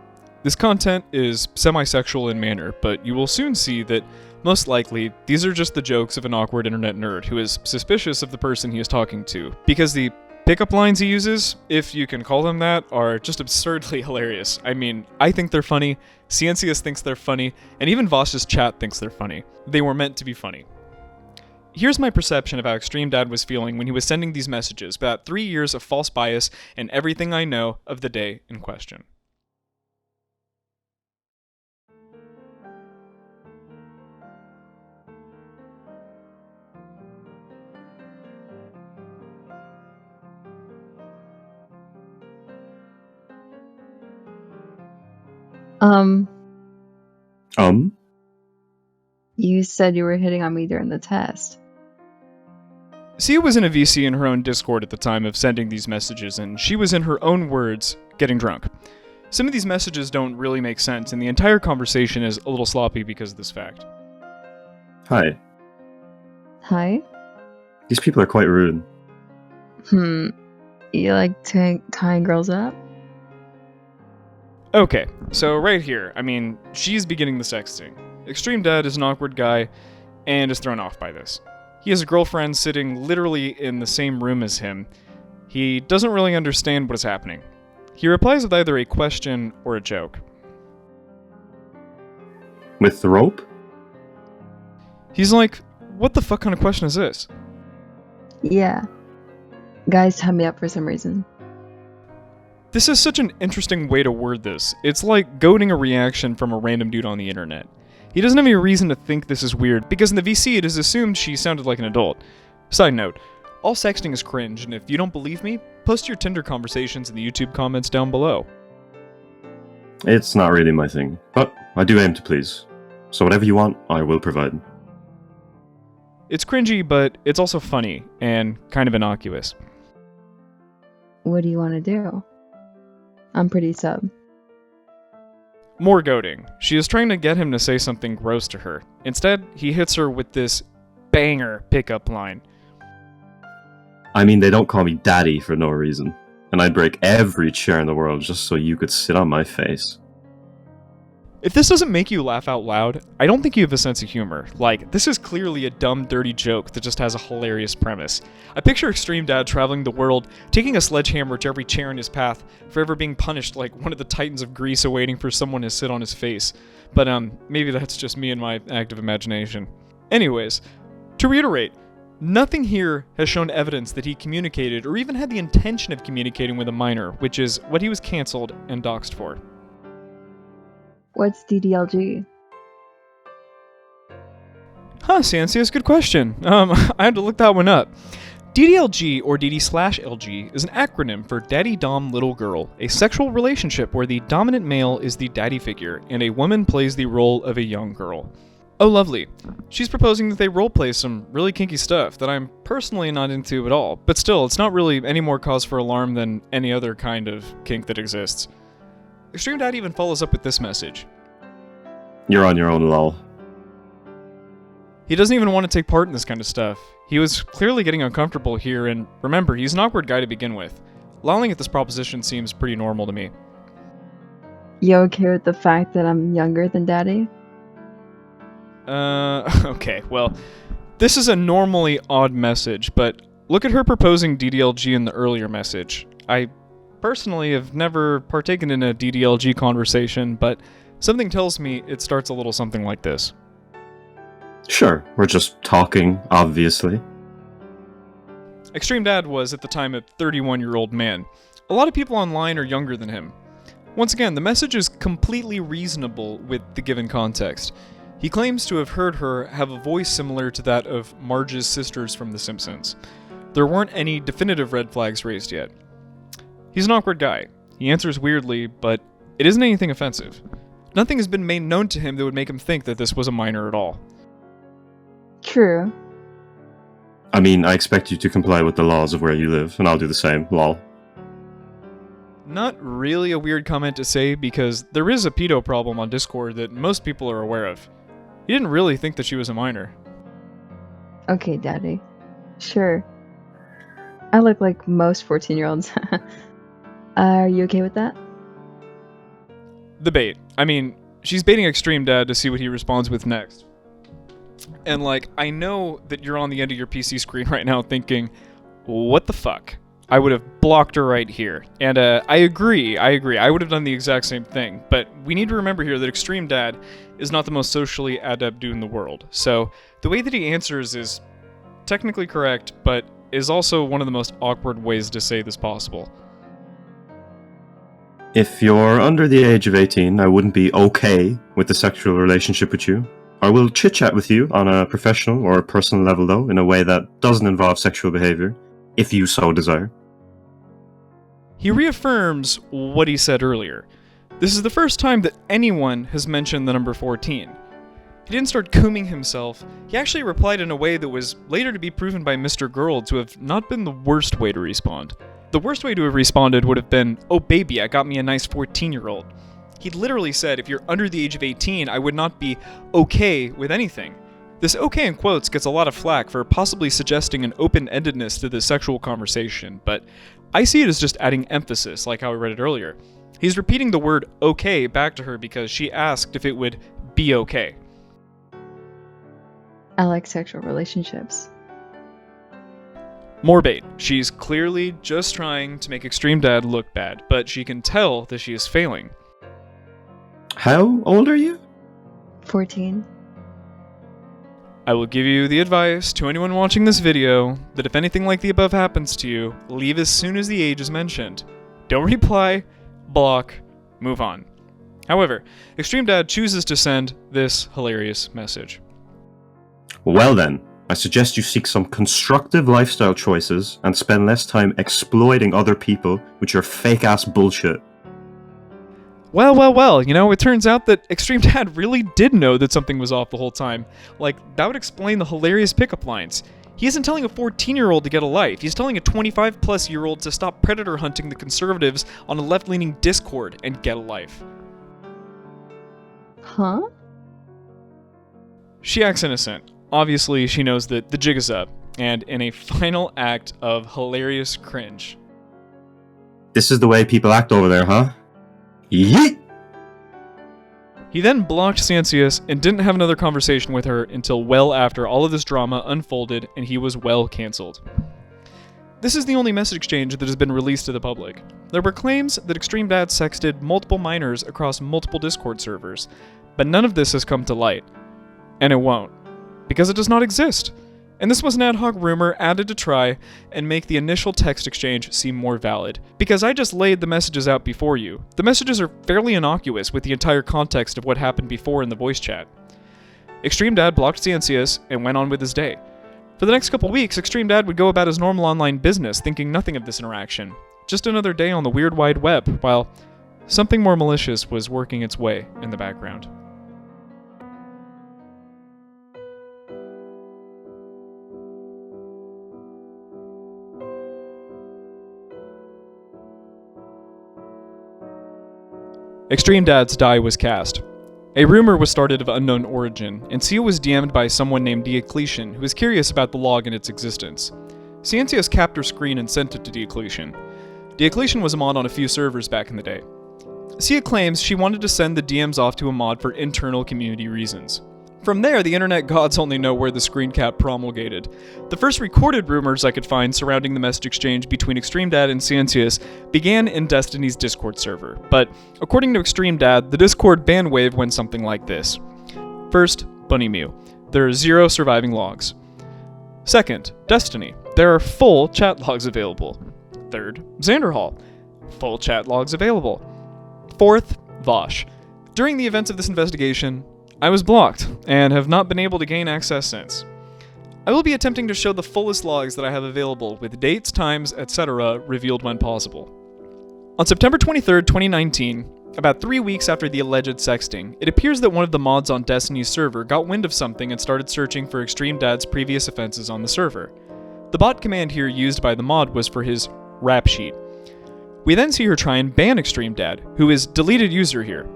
This content is semi-sexual in manner, but you will soon see that most likely these are just the jokes of an awkward internet nerd who is suspicious of the person he is talking to, because the pickup lines he uses, if you can call them that, are just absurdly hilarious. I mean, I think they're funny, Cientius thinks they're funny, and even Vaush's chat thinks they're funny. They were meant to be funny. Here's my perception of how ExtremeDad was feeling when he was sending these messages about 3 years of false bias and everything I know of the day in question. You said you were hitting on me during the test. Cia was in a VC in her own Discord at the time of sending these messages, and she was, in her own words, getting drunk. Some of these messages don't really make sense, and the entire conversation is a little sloppy because of this fact. Hi. Hi? These people are quite rude. You like tying girls up? Okay, so right here, I mean, she's beginning the sexting. ExtremeDad is an awkward guy, and is thrown off by this. He has a girlfriend sitting literally in the same room as him. He doesn't really understand what is happening. He replies with either a question or a joke. With the rope? He's like, what the fuck kind of question is this? Yeah. Guys tie me up for some reason. This is such an interesting way to word this. It's like goading a reaction from a random dude on the internet. He doesn't have any reason to think this is weird, because in the VC it is assumed she sounded like an adult. Side note, all sexting is cringe, and if you don't believe me, post your Tinder conversations in the YouTube comments down below. It's not really my thing, but I do aim to please. So whatever you want, I will provide. It's cringy, but it's also funny, and kind of innocuous. What do you want to do? I'm pretty sub. More goading. She is trying to get him to say something gross to her. Instead, he hits her with this banger pickup line. I mean, they don't call me daddy for no reason. And I'd break every chair in the world just so you could sit on my face. If this doesn't make you laugh out loud, I don't think you have a sense of humor. Like, this is clearly a dumb, dirty joke that just has a hilarious premise. I picture ExtremeDad traveling the world, taking a sledgehammer to every chair in his path, forever being punished like one of the titans of Greece awaiting for someone to sit on his face. But, maybe that's just me and my active imagination. Anyways, to reiterate, nothing here has shown evidence that he communicated or even had the intention of communicating with a minor, which is what he was cancelled and doxxed for. What's DDLG? Huh, Sansius, good question. I had to look that one up. DDLG, or DD/LG, is an acronym for Daddy Dom Little Girl, a sexual relationship where the dominant male is the daddy figure and a woman plays the role of a young girl. Oh, lovely. She's proposing that they roleplay some really kinky stuff that I'm personally not into at all, but still, it's not really any more cause for alarm than any other kind of kink that exists. ExtremeDad even follows up with this message. You're on your own, lol. He doesn't even want to take part in this kind of stuff. He was clearly getting uncomfortable here, and remember, he's an awkward guy to begin with. Lolling at this proposition seems pretty normal to me. You okay with the fact that I'm younger than Daddy? Okay, well, this is a normally odd message, but look at her proposing DDLG in the earlier message. I personally have never partaken in a DDLG conversation, but something tells me it starts a little something like this. Sure, we're just talking, obviously. ExtremeDad was, at the time, a 31-year-old man. A lot of people online are younger than him. Once again, the message is completely reasonable with the given context. He claims to have heard her have a voice similar to that of Marge's sisters from The Simpsons. There weren't any definitive red flags raised yet. He's an awkward guy. He answers weirdly, but it isn't anything offensive. Nothing has been made known to him that would make him think that this was a minor at all. True. I mean, I expect you to comply with the laws of where you live, and I'll do the same, lol. Not really a weird comment to say, because there is a pedo problem on Discord that most people are aware of. He didn't really think that she was a minor. Okay, Daddy. Sure. I look like most 14-year-olds. Are you okay with that? The bait. I mean, she's baiting ExtremeDad to see what he responds with next. And I know that you're on the end of your PC screen right now thinking, what the fuck? I would have blocked her right here. And I agree. I would have done the exact same thing. But we need to remember here that ExtremeDad is not the most socially adept dude in the world. So the way that he answers is technically correct, but is also one of the most awkward ways to say this possible. If you're under the age of 18, I wouldn't be okay with a sexual relationship with you. I will chit-chat with you on a professional or personal level, though, in a way that doesn't involve sexual behavior, if you so desire. He reaffirms what he said earlier. This is the first time that anyone has mentioned the number 14. He didn't start cooming himself. He actually replied in a way that was later to be proven by Mr. Girl to have not been the worst way to respond. The worst way to have responded would have been, "Oh baby, I got me a nice 14-year-old. He literally said, if you're under the age of 18, I would not be okay with anything. This okay in quotes gets a lot of flack for possibly suggesting an open-endedness to the sexual conversation, but I see it as just adding emphasis, like how I read it earlier. He's repeating the word okay back to her because she asked if it would be okay. I like sexual relationships. More bait. She's clearly just trying to make ExtremeDad look bad, but she can tell that she is failing. How old are you? 14. I will give you the advice to anyone watching this video that if anything like the above happens to you, leave as soon as the age is mentioned. Don't reply, block, move on. However, ExtremeDad chooses to send this hilarious message. Well then, I suggest you seek some constructive lifestyle choices and spend less time exploiting other people with your fake-ass bullshit. Well, it turns out that ExtremeDad really did know that something was off the whole time. That would explain the hilarious pickup lines. He isn't telling a 14-year-old to get a life, he's telling a 25-plus-year-old to stop predator hunting the conservatives on a left-leaning Discord and get a life. Huh? She acts innocent. Obviously, she knows that the jig is up, and in a final act of hilarious cringe. This is the way people act over there, huh? Yeet! He then blocked Ciancius and didn't have another conversation with her until well after all of this drama unfolded and he was well cancelled. This is the only message exchange that has been released to the public. There were claims that ExtremeDad sexted multiple minors across multiple Discord servers, but none of this has come to light. And it won't. Because it does not exist. And this was an ad hoc rumor added to try and make the initial text exchange seem more valid. Because I just laid the messages out before you. The messages are fairly innocuous with the entire context of what happened before in the voice chat. ExtremeDad blocked Ciancius and went on with his day. For the next couple weeks, ExtremeDad would go about his normal online business thinking nothing of this interaction. Just another day on the weird wide web, while something more malicious was working its way in the background. ExtremeDad's die was cast. A rumor was started of unknown origin, and Cia was DM'd by someone named Diocletian, who was curious about the log and its existence. Ciancius capped her screen and sent it to Diocletian. Diocletian was a mod on a few servers back in the day. Cia claims she wanted to send the DMs off to a mod for internal community reasons. From there, the internet gods only know where the screen cap promulgated. The first recorded rumors I could find surrounding the message exchange between ExtremeDad and Ciancius began in Destiny's Discord server, but according to ExtremeDad, the Discord ban wave went something like this. First, Bunny Mew. There are 0 surviving logs. Second, Destiny. There are full chat logs available. Third, Xanderhall. Full chat logs available. Fourth, Vaush. During the events of this investigation, I was blocked, and have not been able to gain access since. I will be attempting to show the fullest logs that I have available, with dates, times, etc. revealed when possible. On September 23rd, 2019, about 3 weeks after the alleged sexting, it appears that one of the mods on Destiny's server got wind of something and started searching for ExtremeDad's previous offenses on the server. The bot command here used by the mod was for his rap sheet. We then see her try and ban ExtremeDad, who is deleted user here.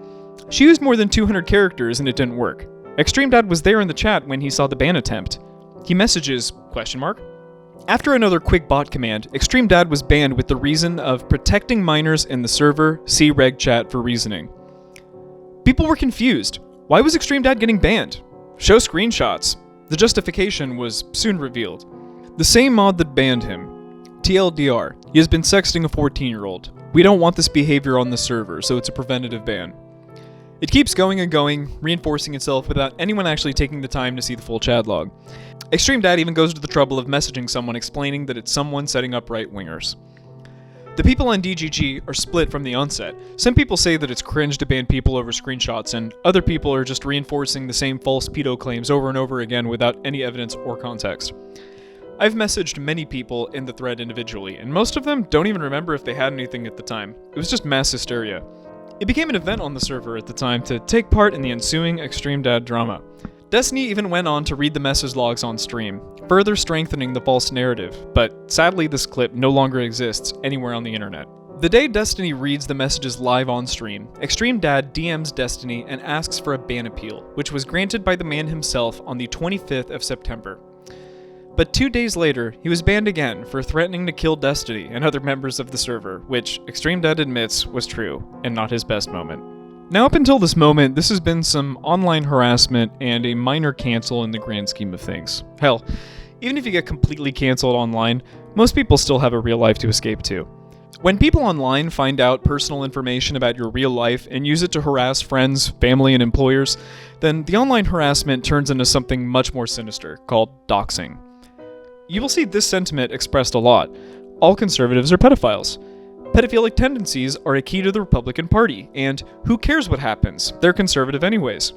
She used more than 200 characters and it didn't work. ExtremeDad was there in the chat when he saw the ban attempt. He messages, ? After another quick bot command, ExtremeDad was banned with the reason of protecting minors in the server, see reg chat for reasoning. People were confused. Why was ExtremeDad getting banned? Show screenshots. The justification was soon revealed. The same mod that banned him. TLDR, he has been sexting a 14-year-old. We don't want this behavior on the server, so it's a preventative ban. It keeps going and going, reinforcing itself without anyone actually taking the time to see the full chat log. ExtremeDad even goes to the trouble of messaging someone explaining that it's someone setting up right-wingers. The people on DGG are split from the onset. Some people say that it's cringe to ban people over screenshots, and other people are just reinforcing the same false pedo claims over and over again without any evidence or context. I've messaged many people in the thread individually, and most of them don't even remember if they had anything at the time. It was just mass hysteria. It became an event on the server at the time to take part in the ensuing ExtremeDad drama. Destiny even went on to read the message logs on stream, further strengthening the false narrative, but sadly this clip no longer exists anywhere on the internet. The day Destiny reads the messages live on stream, ExtremeDad DMs Destiny and asks for a ban appeal, which was granted by the man himself on the 25th of September. But 2 days later, he was banned again for threatening to kill Destiny and other members of the server, which ExtremeDad admits was true, and not his best moment. Now up until this moment, this has been some online harassment and a minor cancel in the grand scheme of things. Hell, even if you get completely canceled online, most people still have a real life to escape to. When people online find out personal information about your real life and use it to harass friends, family, and employers, then the online harassment turns into something much more sinister, called doxing. You will see this sentiment expressed a lot. All conservatives are pedophiles. Pedophilic tendencies are a key to the Republican Party, and who cares what happens? They're conservative anyways.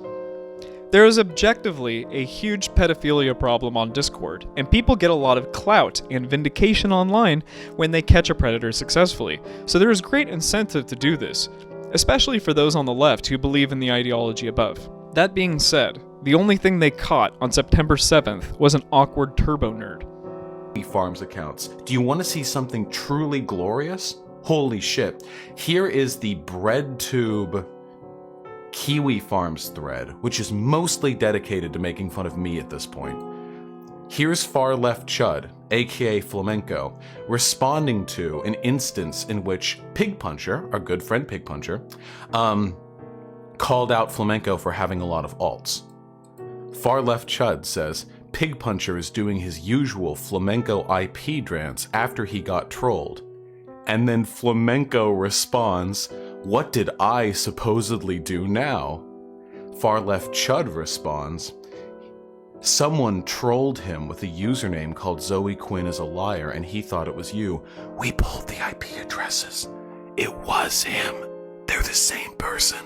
There is objectively a huge pedophilia problem on Discord, and people get a lot of clout and vindication online when they catch a predator successfully, so there is great incentive to do this, especially for those on the left who believe in the ideology above. That being said, the only thing they caught on September 7th was an awkward turbo nerd. Farms accounts. Do you want to see something truly glorious? Holy shit. Here is the bread tube Kiwi Farms thread, which is mostly dedicated to making fun of me at this point. Here's Far Left Chud, aka Flamenco, responding to an instance in which Pig Puncher, our good friend Pig Puncher, called out Flamenco for having a lot of alts. Far Left Chud says, Pig Puncher is doing his usual Flamenco IP dance after he got trolled. And then Flamenco responds, what did I supposedly do now? Far Left Chud responds, someone trolled him with a username called Zoe Quinn is a liar and he thought it was you. We pulled the IP addresses. It was him. They're the same person.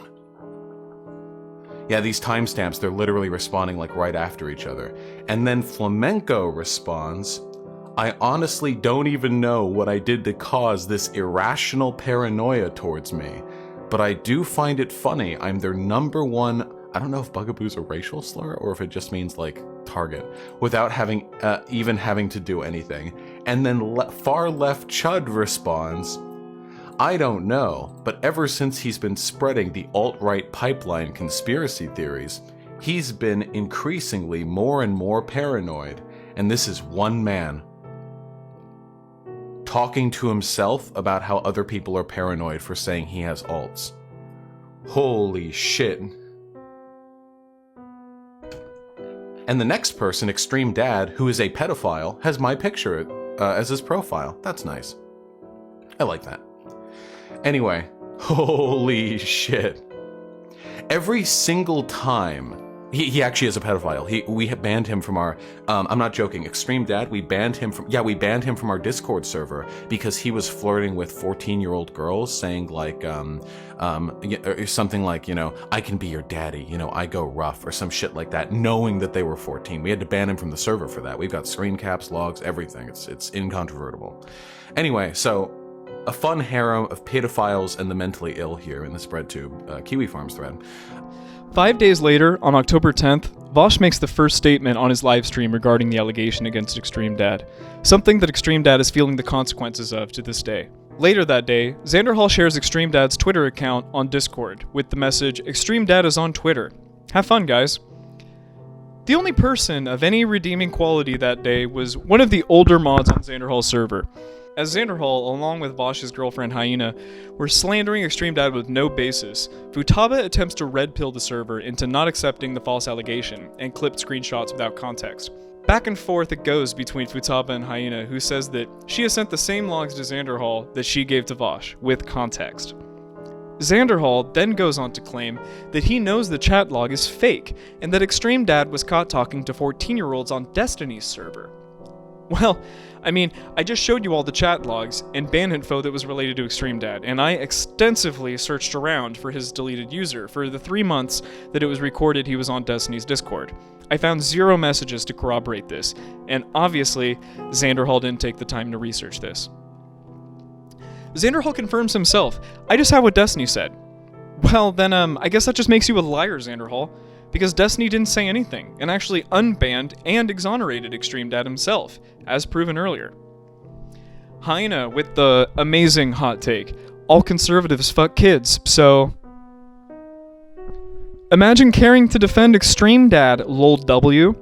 Yeah, these timestamps, they're literally responding like right after each other. And then Flamenco responds, I honestly don't even know what I did to cause this irrational paranoia towards me, but I do find it funny I'm their number one, I don't know if bugaboo's a racial slur or if it just means like target, without having even having to do anything. And then Far Left Chud responds, I don't know, but ever since he's been spreading the alt-right pipeline conspiracy theories, he's been increasingly more and more paranoid, and this is one man talking to himself about how other people are paranoid for saying he has alts. Holy shit. And the next person, ExtremeDad, who is a pedophile, has my picture as his profile. That's nice. I like that. Anyway, holy shit. Every single time, he actually is a pedophile. We have banned him from our, I'm not joking, ExtremeDad, we banned him from our Discord server because he was flirting with 14-year-old girls saying like, something like, you know, I can be your daddy, you know, I go rough or some shit like that, knowing that they were 14. We had to ban him from the server for that. We've got screen caps, logs, everything. It's incontrovertible. Anyway, so a fun harem of pedophiles and the mentally ill here in the SpreadTube Kiwi Farms thread. 5 days later, on October 10th, Vaush makes the first statement on his livestream regarding the allegation against ExtremeDad, something that ExtremeDad is feeling the consequences of to this day. Later that day, Xanderhall shares ExtremeDad's Twitter account on Discord with the message, ExtremeDad is on Twitter. Have fun, guys. The only person of any redeeming quality that day was one of the older mods on Xanderhall's server. As Xanderhall, along with Vaush's girlfriend Hyena, were slandering ExtremeDad with no basis, Futaba attempts to red pill the server into not accepting the false allegation and clipped screenshots without context. Back and forth it goes between Futaba and Hyena, who says that she has sent the same logs to Xanderhall that she gave to Vaush, with context. Xanderhall then goes on to claim that he knows the chat log is fake, and that ExtremeDad was caught talking to 14-year-olds on Destiny's server. Well, I mean, I just showed you all the chat logs and ban info that was related to ExtremeDad, and I extensively searched around for his deleted user for the 3 months that it was recorded he was on Destiny's Discord. I found 0 messages to corroborate this, and obviously, Xanderhall didn't take the time to research this. Xanderhall confirms himself, I just have what Destiny said. Well, then, I guess that just makes you a liar, Xanderhall, because Destiny didn't say anything, and actually unbanned and exonerated ExtremeDad himself, as proven earlier. Hyena with the amazing hot take, all conservatives fuck kids, so... Imagine caring to defend ExtremeDad, lol W,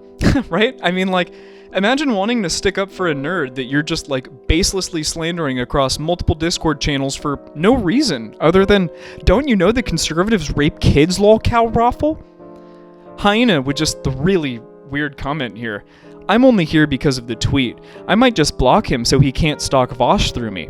right? I mean, like, imagine wanting to stick up for a nerd that you're just, like, baselessly slandering across multiple Discord channels for no reason, other than, don't you know that conservatives rape kids, lol cow raffle? Hyena with just the really weird comment here. I'm only here because of the tweet. I might just block him so he can't stalk Vaush through me.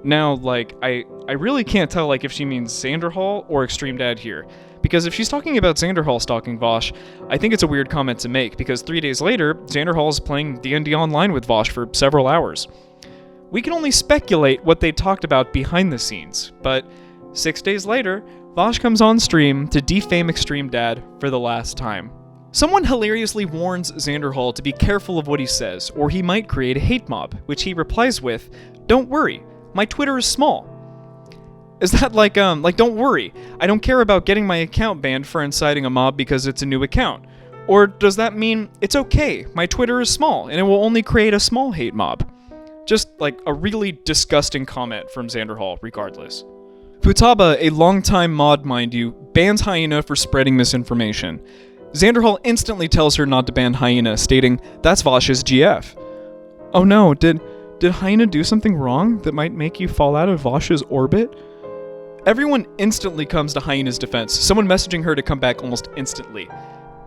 Now, like, I really can't tell, like, if she means Xanderhall or ExtremeDad here. Because if she's talking about Xanderhall stalking Vaush, I think it's a weird comment to make, because 3 days later, Xanderhall is playing D&D online with Vaush for several hours. We can only speculate what they talked about behind the scenes, but 6 days later, Vaush comes on stream to defame ExtremeDad for the last time. Someone hilariously warns Xanderhall to be careful of what he says, or he might create a hate mob, which he replies with, "Don't worry, my Twitter is small." Is that like, don't worry, I don't care about getting my account banned for inciting a mob because it's a new account? Or does that mean, it's okay, my Twitter is small, and it will only create a small hate mob? Just, like, a really disgusting comment from Xanderhall, regardless. Futaba, a longtime mod mind you, bans Hyena for spreading misinformation. Xanderhall instantly tells her not to ban Hyena, stating, "That's Vaush's GF." Oh no, did Hyena do something wrong that might make you fall out of Vaush's orbit? Everyone instantly comes to Hyena's defense, someone messaging her to come back almost instantly.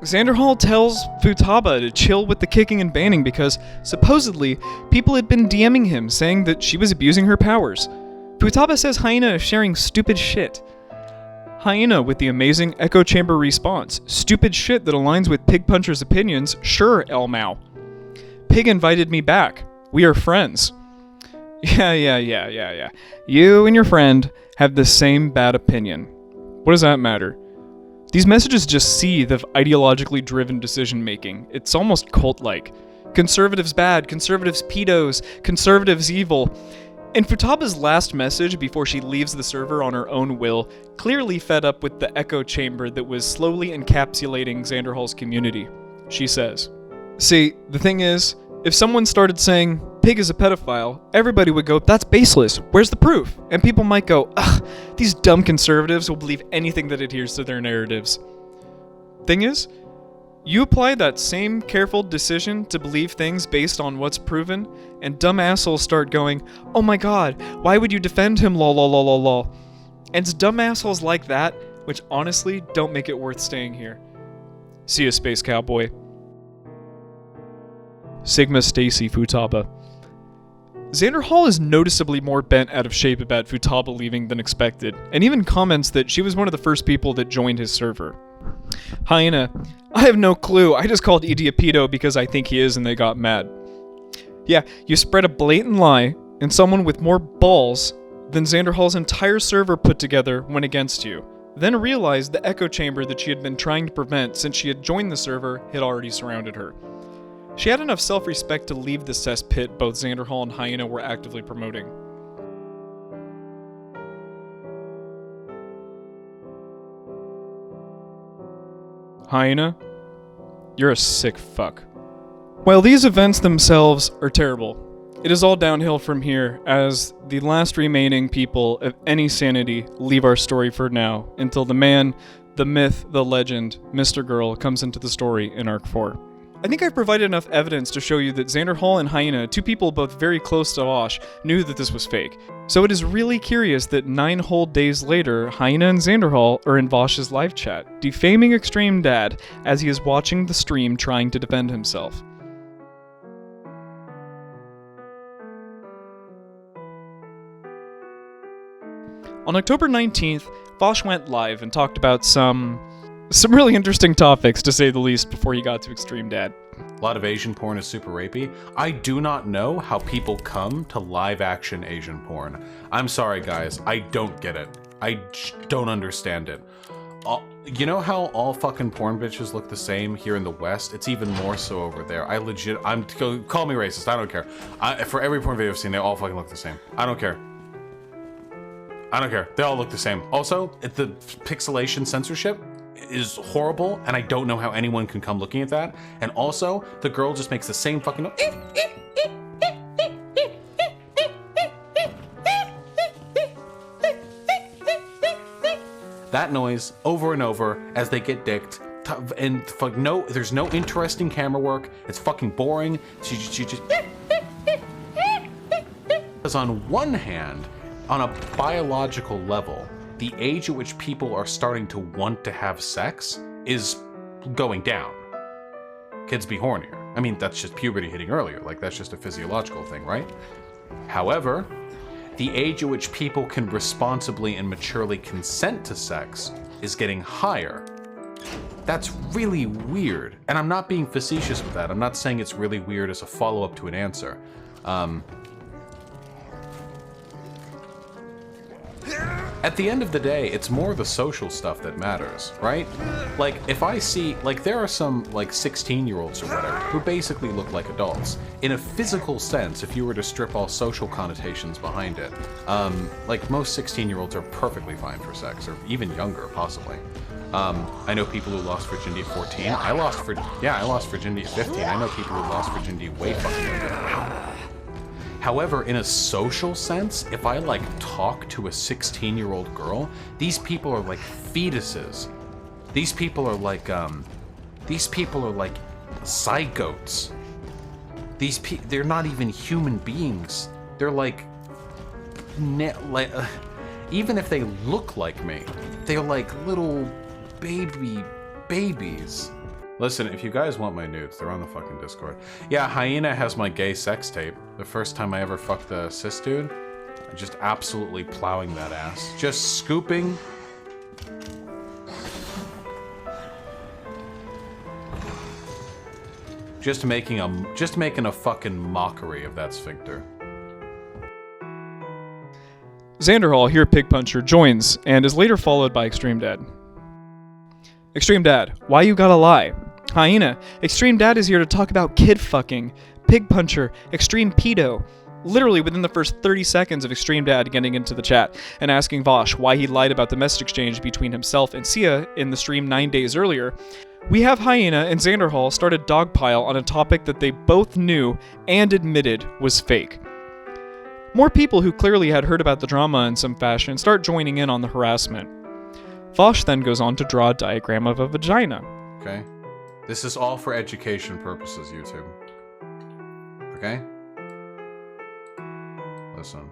Xanderhall tells Futaba to chill with the kicking and banning because, supposedly, people had been DMing him saying that she was abusing her powers. Futaba says Hyena is sharing stupid shit. Hyena with the amazing echo chamber response. Stupid shit that aligns with Pig Puncher's opinions, sure, Elmao. Pig invited me back. We are friends. Yeah. You and your friend have the same bad opinion. What does that matter? These messages just seethe of ideologically driven decision making. It's almost cult-like. Conservatives bad, conservatives pedos, conservatives evil. In Futaba's last message before she leaves the server on her own will, clearly fed up with the echo chamber that was slowly encapsulating Xanderhall's community, she says, "See, the thing is, if someone started saying, Pig is a pedophile, everybody would go, that's baseless, where's the proof? And people might go, ugh, these dumb conservatives will believe anything that adheres to their narratives. Thing is, you apply that same careful decision to believe things based on what's proven, and dumb assholes start going, oh my god, why would you defend him, lol lol lol lol lol. And it's dumb assholes like that, which honestly don't make it worth staying here. See ya, Space Cowboy. Sigma Stacy Futaba. Xanderhall is noticeably more bent out of shape about Futaba leaving than expected, and even comments that she was one of the first people that joined his server. Hyena, I have no clue, I just called Edie a pedo because I think he is and they got mad. Yeah, you spread a blatant lie, and someone with more balls than Xanderhall's entire server put together went against you, then realized the echo chamber that she had been trying to prevent since she had joined the server had already surrounded her. She had enough self-respect to leave the cesspit both Xanderhall and Hyena were actively promoting. Hyena, you're a sick fuck. While these events themselves are terrible, it is all downhill from here as the last remaining people of any sanity leave our story for now until the man, the myth, the legend, Mr. Girl comes into the story in Arc 4. I think I've provided enough evidence to show you that Xanderhall and Hyena, two people both very close to Vaush, knew that this was fake. So it is really curious that 9 whole days later, Hyena and Xanderhall are in Vaush's live chat, defaming ExtremeDad as he is watching the stream trying to defend himself. On October 19th, Vaush went live and talked about some really interesting topics, to say the least, before he got to ExtremeDad. A lot of Asian porn is super rapey. I do not know how people come to live-action Asian porn. I'm sorry, guys. I don't get it. I don't understand it. You know how all fucking porn bitches look the same here in the West? It's even more so over there. Call me racist. I don't care. For every porn video I've seen, they all fucking look the same. I don't care. I don't care. They all look the same. Also, the pixelation censorship is horrible, and I don't know how anyone can come looking at that. And also, the girl just makes the same fucking noise. That noise over and over as they get dicked. And there's no interesting camera work. It's fucking boring. She just. Because on one hand, on a biological level, the age at which people are starting to want to have sex is going down. Kids be hornier. I mean, that's just puberty hitting earlier. Like, that's just a physiological thing, right? However, the age at which people can responsibly and maturely consent to sex is getting higher. That's really weird. And I'm not being facetious with that. I'm not saying it's really weird as a follow-up to an answer. At the end of the day, it's more the social stuff that matters, right? Like, if I see, like, there are some, like, 16-year-olds or whatever who basically look like adults. In a physical sense, if you were to strip all social connotations behind it, like, most 16-year-olds are perfectly fine for sex, or even younger, possibly. I know people who lost virginity at 14. I lost virginity at 15. I know people who lost virginity way fucking younger. However, in a social sense, if I like talk to a 16-year-old girl, these people are like fetuses. These people are like zygotes. They're not even human beings. They're like even if they look like me, they're like little babies. Listen, if you guys want my nudes, they're on the fucking Discord. Yeah, Hyena has my gay sex tape. The first time I ever fucked a cis dude, just absolutely plowing that ass. Just scooping. Just making a fucking mockery of that sphincter. Xanderhall, here Pig Puncher, joins and is later followed by ExtremeDad. ExtremeDad, why you gotta lie? Hyena, ExtremeDad is here to talk about kid fucking. Pig Puncher, Extreme Pedo. Literally within the first 30 seconds of ExtremeDad getting into the chat and asking Vaush why he lied about the message exchange between himself and Sia in the stream 9 days earlier, we have Hyena and Xanderhall start a dogpile on a topic that they both knew and admitted was fake. More people who clearly had heard about the drama in some fashion start joining in on the harassment. Vaush then goes on to draw a diagram of a vagina. Okay? This is all for education purposes, YouTube. Okay? Listen.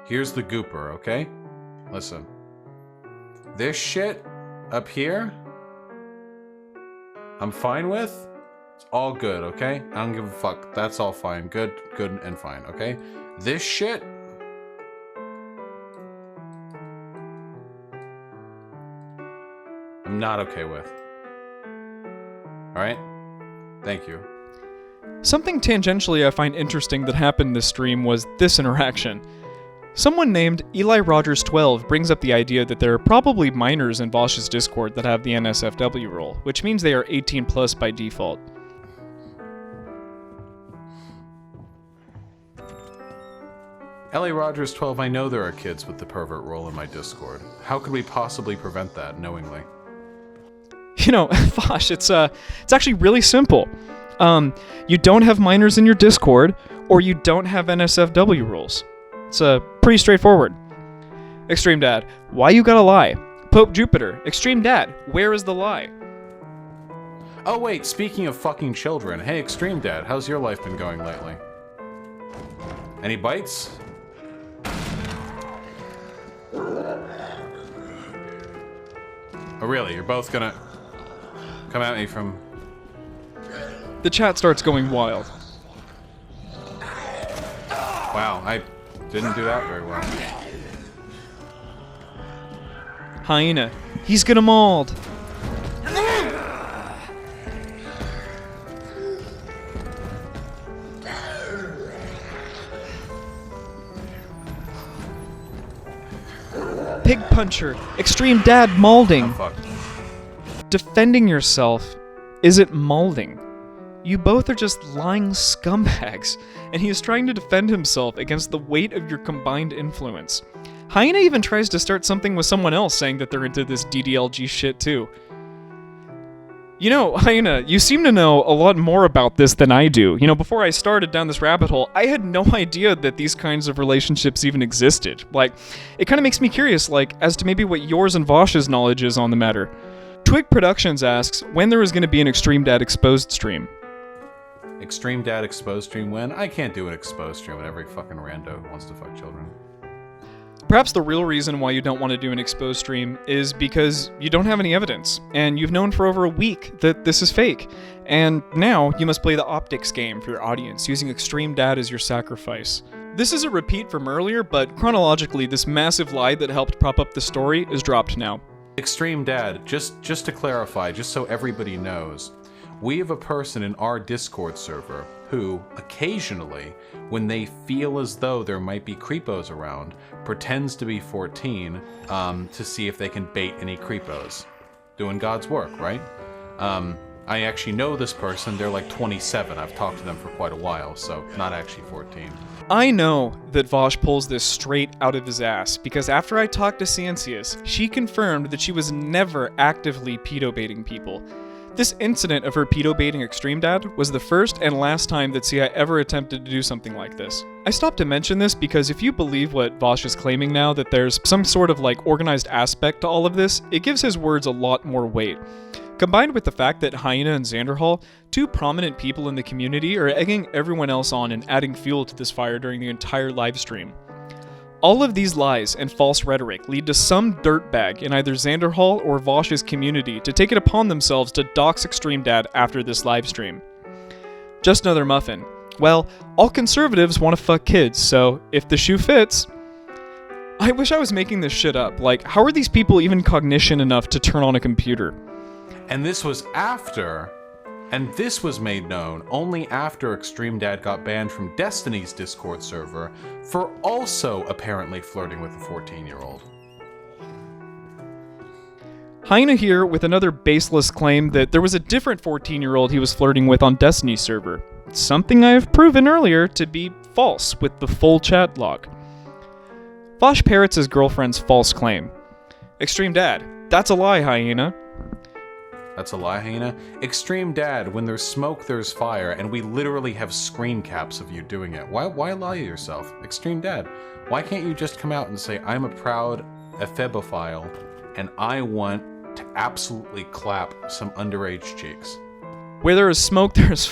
Here's the gooper, okay? Listen. This shit up here, I'm fine with. It's all good, okay? I don't give a fuck. That's all fine. Good and fine, okay? This shit, I'm not okay with. Alright? Thank you. Something tangentially I find interesting that happened this stream was this interaction. Someone named Eli Rogers 12 brings up the idea that there are probably minors in Vaush's Discord that have the NSFW role, which means they are 18 plus by default. Ellie Rogers 12, I know there are kids with the pervert role in my Discord. How could we possibly prevent that knowingly? You know, Vaush, it's actually really simple. You don't have minors in your Discord, or you don't have NSFW rules. It's pretty straightforward. ExtremeDad, why you gotta lie? Pope Jupiter, ExtremeDad, where is the lie? Oh wait, speaking of fucking children, hey ExtremeDad, how's your life been going lately? Any bites? Oh really, you're both gonna come at me from... The chat starts going wild. Wow, I didn't do that very well. Hyena, he's gonna mauled. Pig Puncher, ExtremeDad maulding. Oh, fuck. Defending yourself isn't maulding. You both are just lying scumbags, and he is trying to defend himself against the weight of your combined influence. Hyena even tries to start something with someone else saying that they're into this DDLG shit too. You know, Hyena, you seem to know a lot more about this than I do. You know, before I started down this rabbit hole, I had no idea that these kinds of relationships even existed. Like, it kind of makes me curious, like, as to maybe what yours and Vaush's knowledge is on the matter. Twig Productions asks when there is going to be an ExtremeDad Exposed stream. ExtremeDad Exposed stream when? I can't do an exposed stream with every fucking rando who wants to fuck children. Perhaps the real reason why you don't want to do an exposed stream is because you don't have any evidence, and you've known for over a week that this is fake. And now you must play the optics game for your audience, using ExtremeDad as your sacrifice. This is a repeat from earlier, but chronologically, this massive lie that helped prop up the story is dropped now. ExtremeDad, just to clarify, just so everybody knows, we have a person in our Discord server who, occasionally, when they feel as though there might be creepos around, pretends to be 14 to see if they can bait any creepos. Doing God's work, right? I actually know this person. They're like 27. I've talked to them for quite a while, so not actually 14. I know that Vaush pulls this straight out of his ass, because after I talked to Sancius, she confirmed that she was never actively pedo-baiting people. This incident of her pedo-baiting ExtremeDad was the first and last time that CI ever attempted to do something like this. I stopped to mention this because if you believe what Vaush is claiming now, that there's some sort of like organized aspect to all of this, it gives his words a lot more weight. Combined with the fact that Hyena and Xanderhall, two prominent people in the community, are egging everyone else on and adding fuel to this fire during the entire livestream. All of these lies and false rhetoric lead to some dirtbag in either Xanderhall or Vaush's community to take it upon themselves to dox ExtremeDad after this livestream. Just another muffin. Well, all conservatives want to fuck kids, so if the shoe fits... I wish I was making this shit up. Like, how are these people even cognition enough to turn on a computer? And this was after, and this was made known only after ExtremeDad got banned from Destiny's Discord server for also apparently flirting with a 14-year-old. Hyena here with another baseless claim that there was a different 14-year-old he was flirting with on Destiny's server. Something I have proven earlier to be false with the full chat log. Vaush parrots his girlfriend's false claim. ExtremeDad, that's a lie, Hyena. That's a lie, Hyena. ExtremeDad, when there's smoke, there's fire, and we literally have screen caps of you doing it. Why lie to yourself? ExtremeDad, why can't you just come out and say, I'm a proud ephebophile, and I want to absolutely clap some underage cheeks? Where there is smoke, there's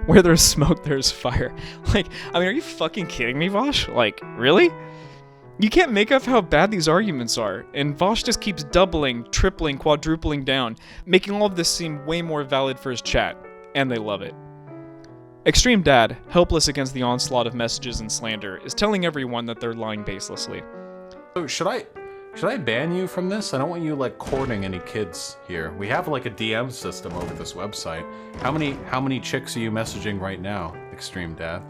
where there's smoke, there's fire. Like, I mean, are you fucking kidding me, Vaush? Like, really? You can't make up how bad these arguments are, and Vaush just keeps doubling, tripling, quadrupling down, making all of this seem way more valid for his chat, and they love it. ExtremeDad, helpless against the onslaught of messages and slander, is telling everyone that they're lying baselessly. So should I ban you from this? I don't want you like courting any kids here. We have like a DM system over this website. How many chicks are you messaging right now, ExtremeDad?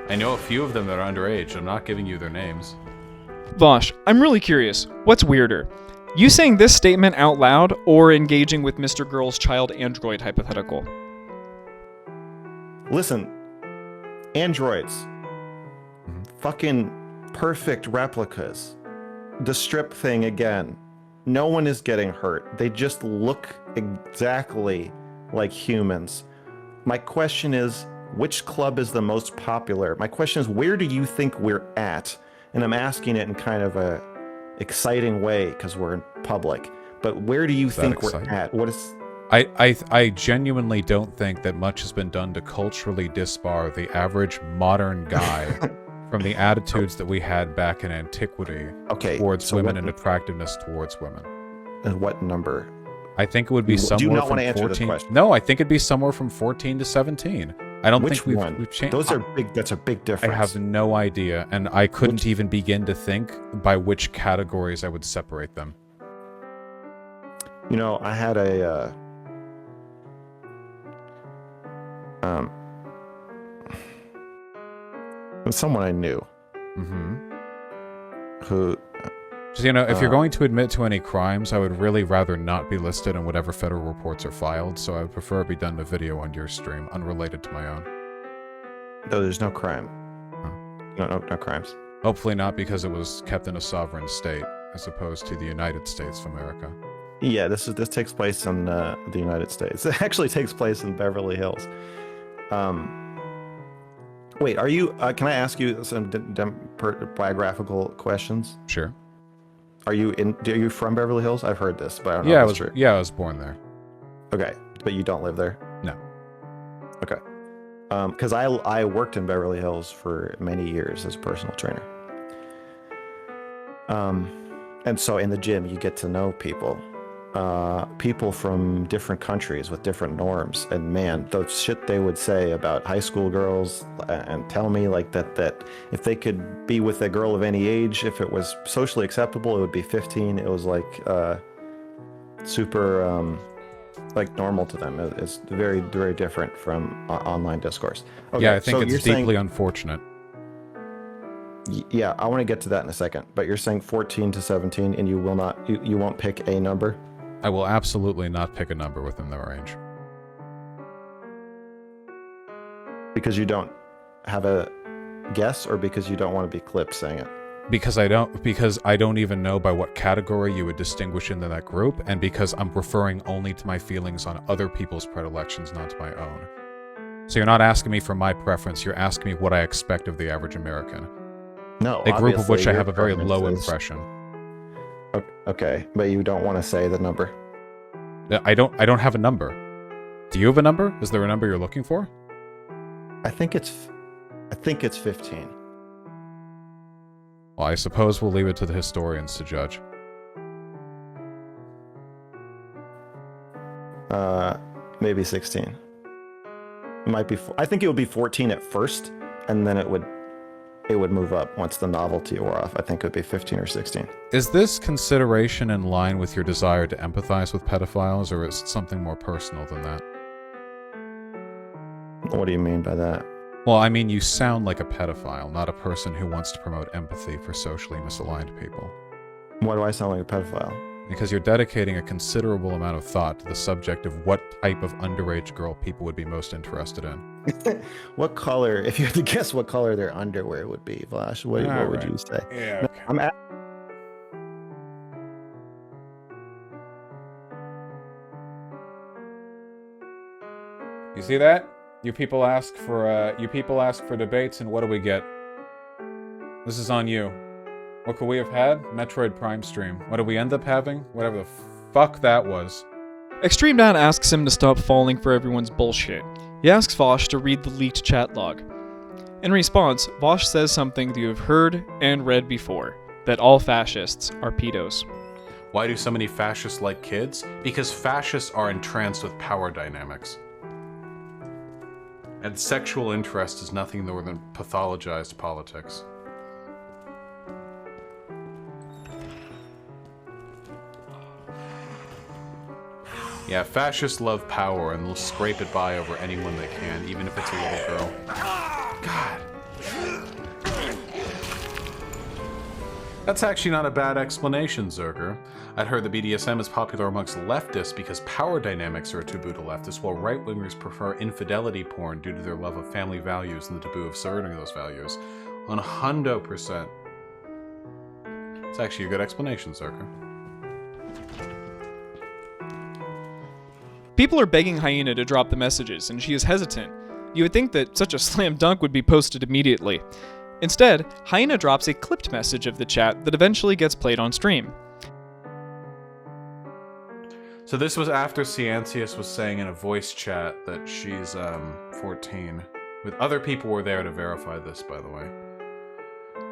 I know a few of them that are underage. I'm not giving you their names. Vaush, I'm really curious. What's weirder? You saying this statement out loud or engaging with Mr. Girl's child android hypothetical? Listen, androids. Fucking perfect replicas. The strip thing again. No one is getting hurt. They just look exactly like humans. My question is, which club is the most popular? My question is, where do you think we're at? And I'm asking it in kind of a exciting way because we're in public. But where do you think we're at? What is? I genuinely don't think that much has been done to culturally disbar the average modern guy from the attitudes that we had back in antiquity towards women and attractiveness towards women. And what number? I think it would be somewhere do you not from want to answer 14. this question? No, I think it'd be somewhere from 14 to 17. I don't think we've changed. Those are big. That's a big difference. I have no idea, and I couldn't even begin to think by which categories I would separate them. You know, I had a someone I knew who. Just, you know, if you're going to admit to any crimes, I would really rather not be listed in whatever federal reports are filed, so I would prefer it be done in a video on your stream, unrelated to my own. No, there's no crime. No crimes. Hopefully not, because it was kept in a sovereign state, as opposed to the United States of America. Yeah, this takes place in the United States. It actually takes place in Beverly Hills. Wait, are you? Can I ask you some biographical questions? Sure. Are you from Beverly Hills? I've heard this, but I don't know if it's true. Yeah, I was born there. Okay, but you don't live there? No. Okay. Because I worked in Beverly Hills for many years as a personal trainer. And so in the gym, you get to know people. People from different countries with different norms, and man, the shit they would say about high school girls and tell me like that if they could be with a girl of any age, if it was socially acceptable, it would be 15. It was like super like normal to them. It's very, very different from online discourse. Okay, yeah, I think so it's deeply unfortunate. Yeah, I want to get to that in a second, but you're saying 14 to 17, and you won't pick a number? I will absolutely not pick a number within the range. Because you don't have a guess, or because you don't want to be clipped saying it? Because I don't even know by what category you would distinguish into that group, and because I'm referring only to my feelings on other people's predilections, not to my own. So you're not asking me for my preference, you're asking me what I expect of the average American. No, a group of which I your have a very low preference is- impression. Okay, but you don't want to say the number. I don't have a number. Do you have a number? Is there a number you're looking for? I think it's 15. Well, I suppose we'll leave it to the historians to judge. Maybe 16. It might be. I think it would be 14 at first, and then it would move up once the novelty wore off. I think it would be 15 or 16. Is this consideration in line with your desire to empathize with pedophiles, or is it something more personal than that? What do you mean by that? Well, I mean, you sound like a pedophile, not a person who wants to promote empathy for socially misaligned people. Why do I sound like a pedophile? Because you're dedicating a considerable amount of thought to the subject of what type of underage girl people would be most interested in. What color, if you had to guess what color their underwear would be, Vaush, what would you say? Yeah, No, okay. You see that? You people ask for debates, and what do we get? This is on you. What could we have had? Metroid Prime stream. What did we end up having? Whatever the fuck that was. ExtremeDad asks him to stop falling for everyone's bullshit. He asks Vaush to read the leaked chat log. In response, Vaush says something that you have heard and read before, that all fascists are pedos. Why do so many fascists like kids? Because fascists are entranced with power dynamics. And sexual interest is nothing more than pathologized politics. Yeah, fascists love power and will scrape it by over anyone they can, even if it's a little girl. God. That's actually not a bad explanation, Zerger. I'd heard the BDSM is popular amongst leftists because power dynamics are a taboo to leftists, while right-wingers prefer infidelity porn due to their love of family values and the taboo of subverting those values. 100%. It's actually a good explanation, Zerger. People are begging Hyena to drop the messages, and she is hesitant. You would think that such a slam dunk would be posted immediately. Instead, Hyena drops a clipped message of the chat that eventually gets played on stream. So this was after Ciancius was saying in a voice chat that she's 14. With other people were there to verify this, by the way.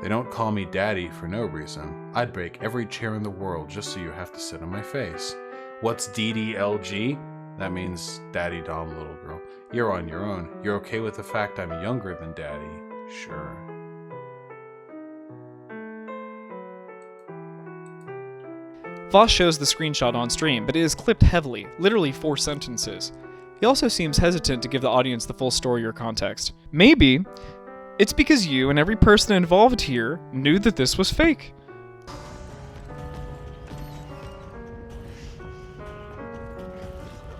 They don't call me daddy for no reason. I'd break every chair in the world just so you have to sit on my face. What's DDLG? That means daddy dom little girl. You're on your own. You're okay with the fact I'm younger than daddy? Sure. Vaush shows the screenshot on stream, but it is clipped heavily, literally 4 sentences. He also seems hesitant to give the audience the full story or context. Maybe it's because you and every person involved here knew that this was fake.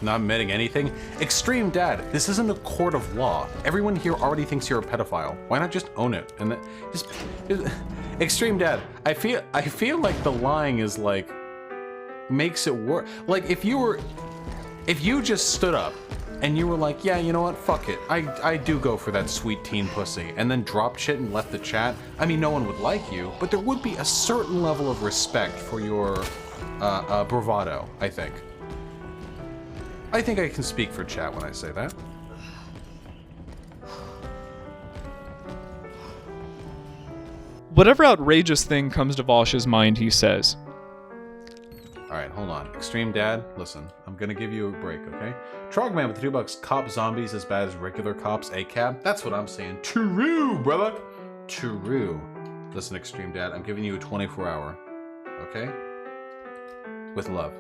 Not admitting anything? Extreme Dad, this isn't a court of law. Everyone here already thinks you're a pedophile. Why not just own it? And then just Extreme Dad, I feel like the lying is like makes it worse. Like if you just stood up and you were like, yeah, you know what, fuck it. I do go for that sweet teen pussy, and then dropped shit and left the chat. I mean, no one would like you, but there would be a certain level of respect for your bravado, I think. I think I can speak for chat when I say that. Whatever outrageous thing comes to Vaush's mind, he says. Alright, hold on. Extreme Dad, listen. I'm gonna give you a break, okay? Trogman with the $2. Cop zombies as bad as regular cops, ACAB? That's what I'm saying. True, brother! True. Listen, Extreme Dad, I'm giving you a 24-hour. Okay? With love.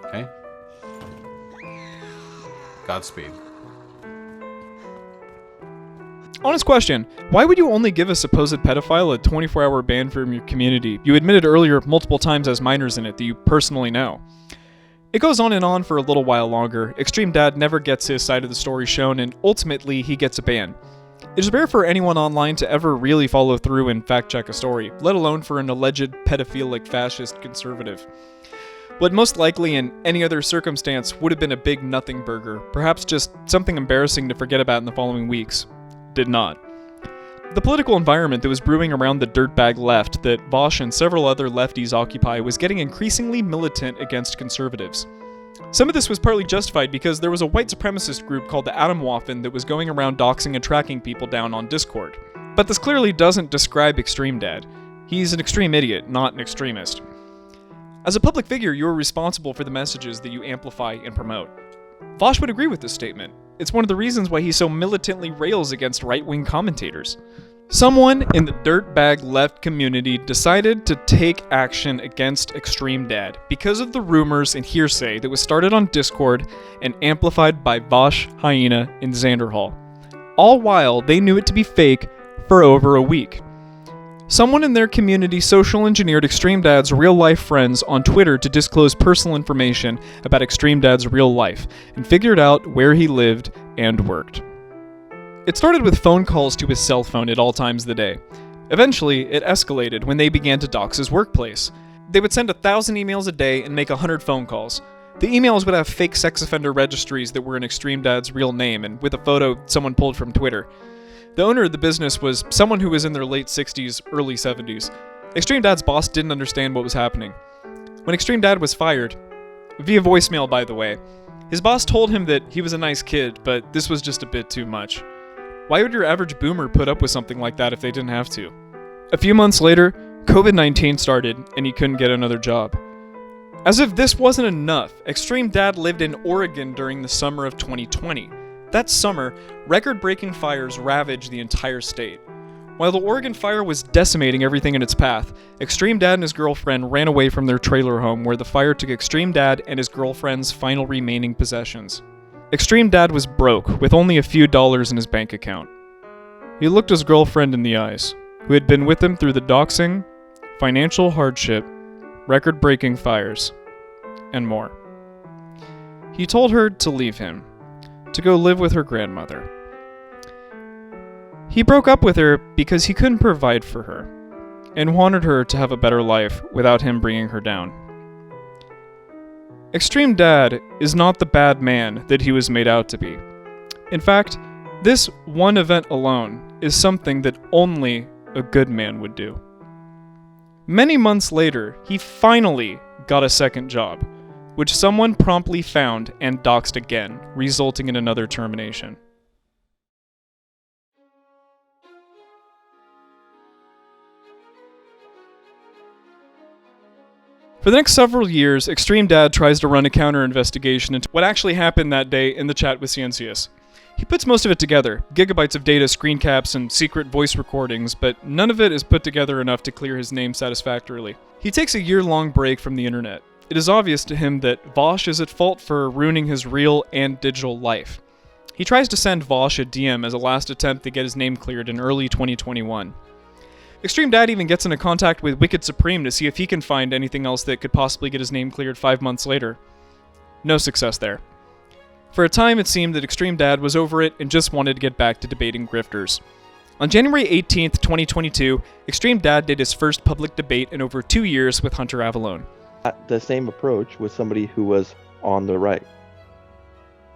Okay? Godspeed. Honest question, why would you only give a supposed pedophile a 24-hour ban from your community? You admitted earlier multiple times as minors in it that you personally know. It goes on and on for a little while longer. Extreme Dad never gets his side of the story shown, and ultimately he gets a ban. It is rare for anyone online to ever really follow through and fact-check a story, let alone for an alleged pedophilic fascist conservative. What most likely in any other circumstance would have been a big nothing burger, perhaps just something embarrassing to forget about in the following weeks, did not. The political environment that was brewing around the dirtbag left that Vaush and several other lefties occupy was getting increasingly militant against conservatives. Some of this was partly justified because there was a white supremacist group called the Atomwaffen that was going around doxing and tracking people down on Discord. But this clearly doesn't describe Extreme Dad. He's an extreme idiot, not an extremist. As a public figure, you are responsible for the messages that you amplify and promote. Vaush would agree with this statement. It's one of the reasons why he so militantly rails against right-wing commentators. Someone in the dirtbag left community decided to take action against Extreme Dad because of the rumors and hearsay that was started on Discord and amplified by Vaush, Hyena, and Xanderhall. All while they knew it to be fake for over a week. Someone in their community social engineered Extreme Dad's real-life friends on Twitter to disclose personal information about Extreme Dad's real life, and figured out where he lived and worked. It started with phone calls to his cell phone at all times of the day. Eventually, it escalated when they began to dox his workplace. They would send 1,000 emails a day and make 100 phone calls. The emails would have fake sex offender registries that were in Extreme Dad's real name and with a photo someone pulled from Twitter. The owner of the business was someone who was in their late 60s, early 70s. Extreme Dad's boss didn't understand what was happening. When Extreme Dad was fired, via voicemail by the way, his boss told him that he was a nice kid, but this was just a bit too much. Why would your average boomer put up with something like that if they didn't have to? A few months later, COVID-19 started and he couldn't get another job. As if this wasn't enough, Extreme Dad lived in Oregon during the summer of 2020. That summer, record-breaking fires ravaged the entire state. While the Oregon fire was decimating everything in its path, Extreme Dad and his girlfriend ran away from their trailer home where the fire took Extreme Dad and his girlfriend's final remaining possessions. Extreme Dad was broke, with only a few dollars in his bank account. He looked his girlfriend in the eyes, who had been with him through the doxing, financial hardship, record-breaking fires, and more. He told her to leave him, to go live with her grandmother. He broke up with her because he couldn't provide for her, and wanted her to have a better life without him bringing her down. Extreme Dad is not the bad man that he was made out to be. In fact, this one event alone is something that only a good man would do. Many months later, he finally got a second job, which someone promptly found and doxed again, resulting in another termination. For the next several years, Extreme Dad tries to run a counter-investigation into what actually happened that day in the chat with Ciencius. He puts most of it together, gigabytes of data, screen caps, and secret voice recordings, but none of it is put together enough to clear his name satisfactorily. He takes a year-long break from the internet. It is obvious to him that Vaush is at fault for ruining his real and digital life. He tries to send Vaush a DM as a last attempt to get his name cleared in early 2021. Extreme Dad even gets into contact with Wicked Supreme to see if he can find anything else that could possibly get his name cleared 5 months later. No success there. For a time, it seemed that Extreme Dad was over it and just wanted to get back to debating grifters. On January 18th, 2022, Extreme Dad did his first public debate in over 2 years with Hunter Avallone. The same approach with somebody who was on the right.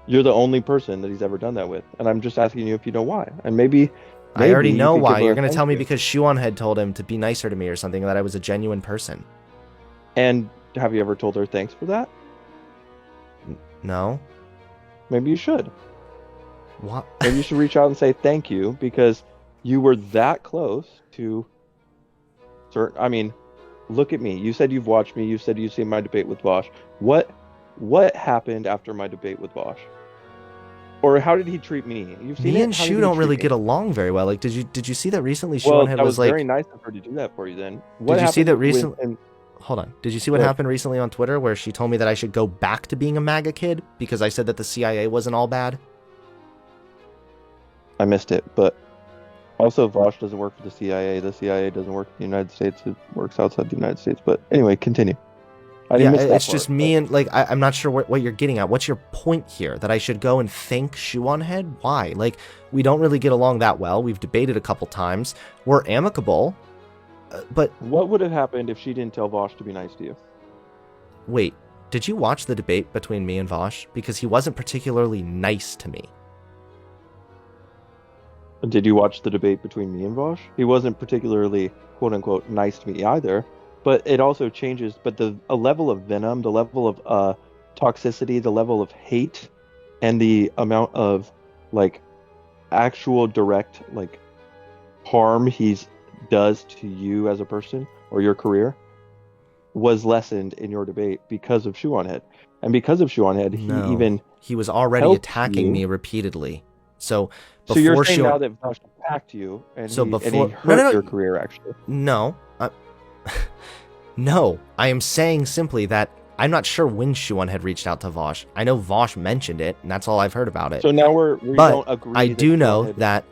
You're the only person that he's ever done that with, and I'm just asking you if you know why. And maybe I already know why. You're going to tell me because Shuon had told him to be nicer to me or something, that I was a genuine person. And have you ever told her thanks for that? No. Maybe you should. What? Maybe you should reach out and say thank you because you were that close to certain. I mean, look at me. You said you've watched me. You said you've seen my debate with Vaush. What happened after my debate with Vaush? Or how did he treat me? You've seen me and Shu don't really get along very well. Like, did you see that recently? Well, Shuon that was like, very nice of her to do that for you. Then did you see that recently? Hold on. Did you see what happened recently on Twitter where she told me that I should go back to being a MAGA kid because I said that the CIA wasn't all bad? I missed it, but Also, Vaush doesn't work for the CIA. The CIA doesn't work in the United States. It works outside the United States. But anyway, continue. I didn't miss that it's just me and like I'm not sure what you're getting at. What's your point here? That I should go and thank Shoe-on-Head? Why? Like, we don't really get along that well. We've debated a couple times. We're amicable, but what would have happened if she didn't tell Vaush to be nice to you? Wait, did you watch the debate between me and Vaush? Because he wasn't particularly nice to me. Did you watch the debate between me and Vaush? He wasn't particularly, quote unquote, nice to me either. But it also changes. But a level of venom, the level of toxicity, the level of hate, and the amount of like actual direct like harm he does to you as a person or your career was lessened in your debate because of Shoe-on-Head. And because of Shoe-on-Head, he was already attacking me repeatedly. So you're saying now that Vaush attacked you and he hurt your career, actually? No. No. I am saying simply that I'm not sure when Shoe-on-Head reached out to Vaush. I know Vaush mentioned it, and that's all I've heard about it. So now we don't agree. I do know that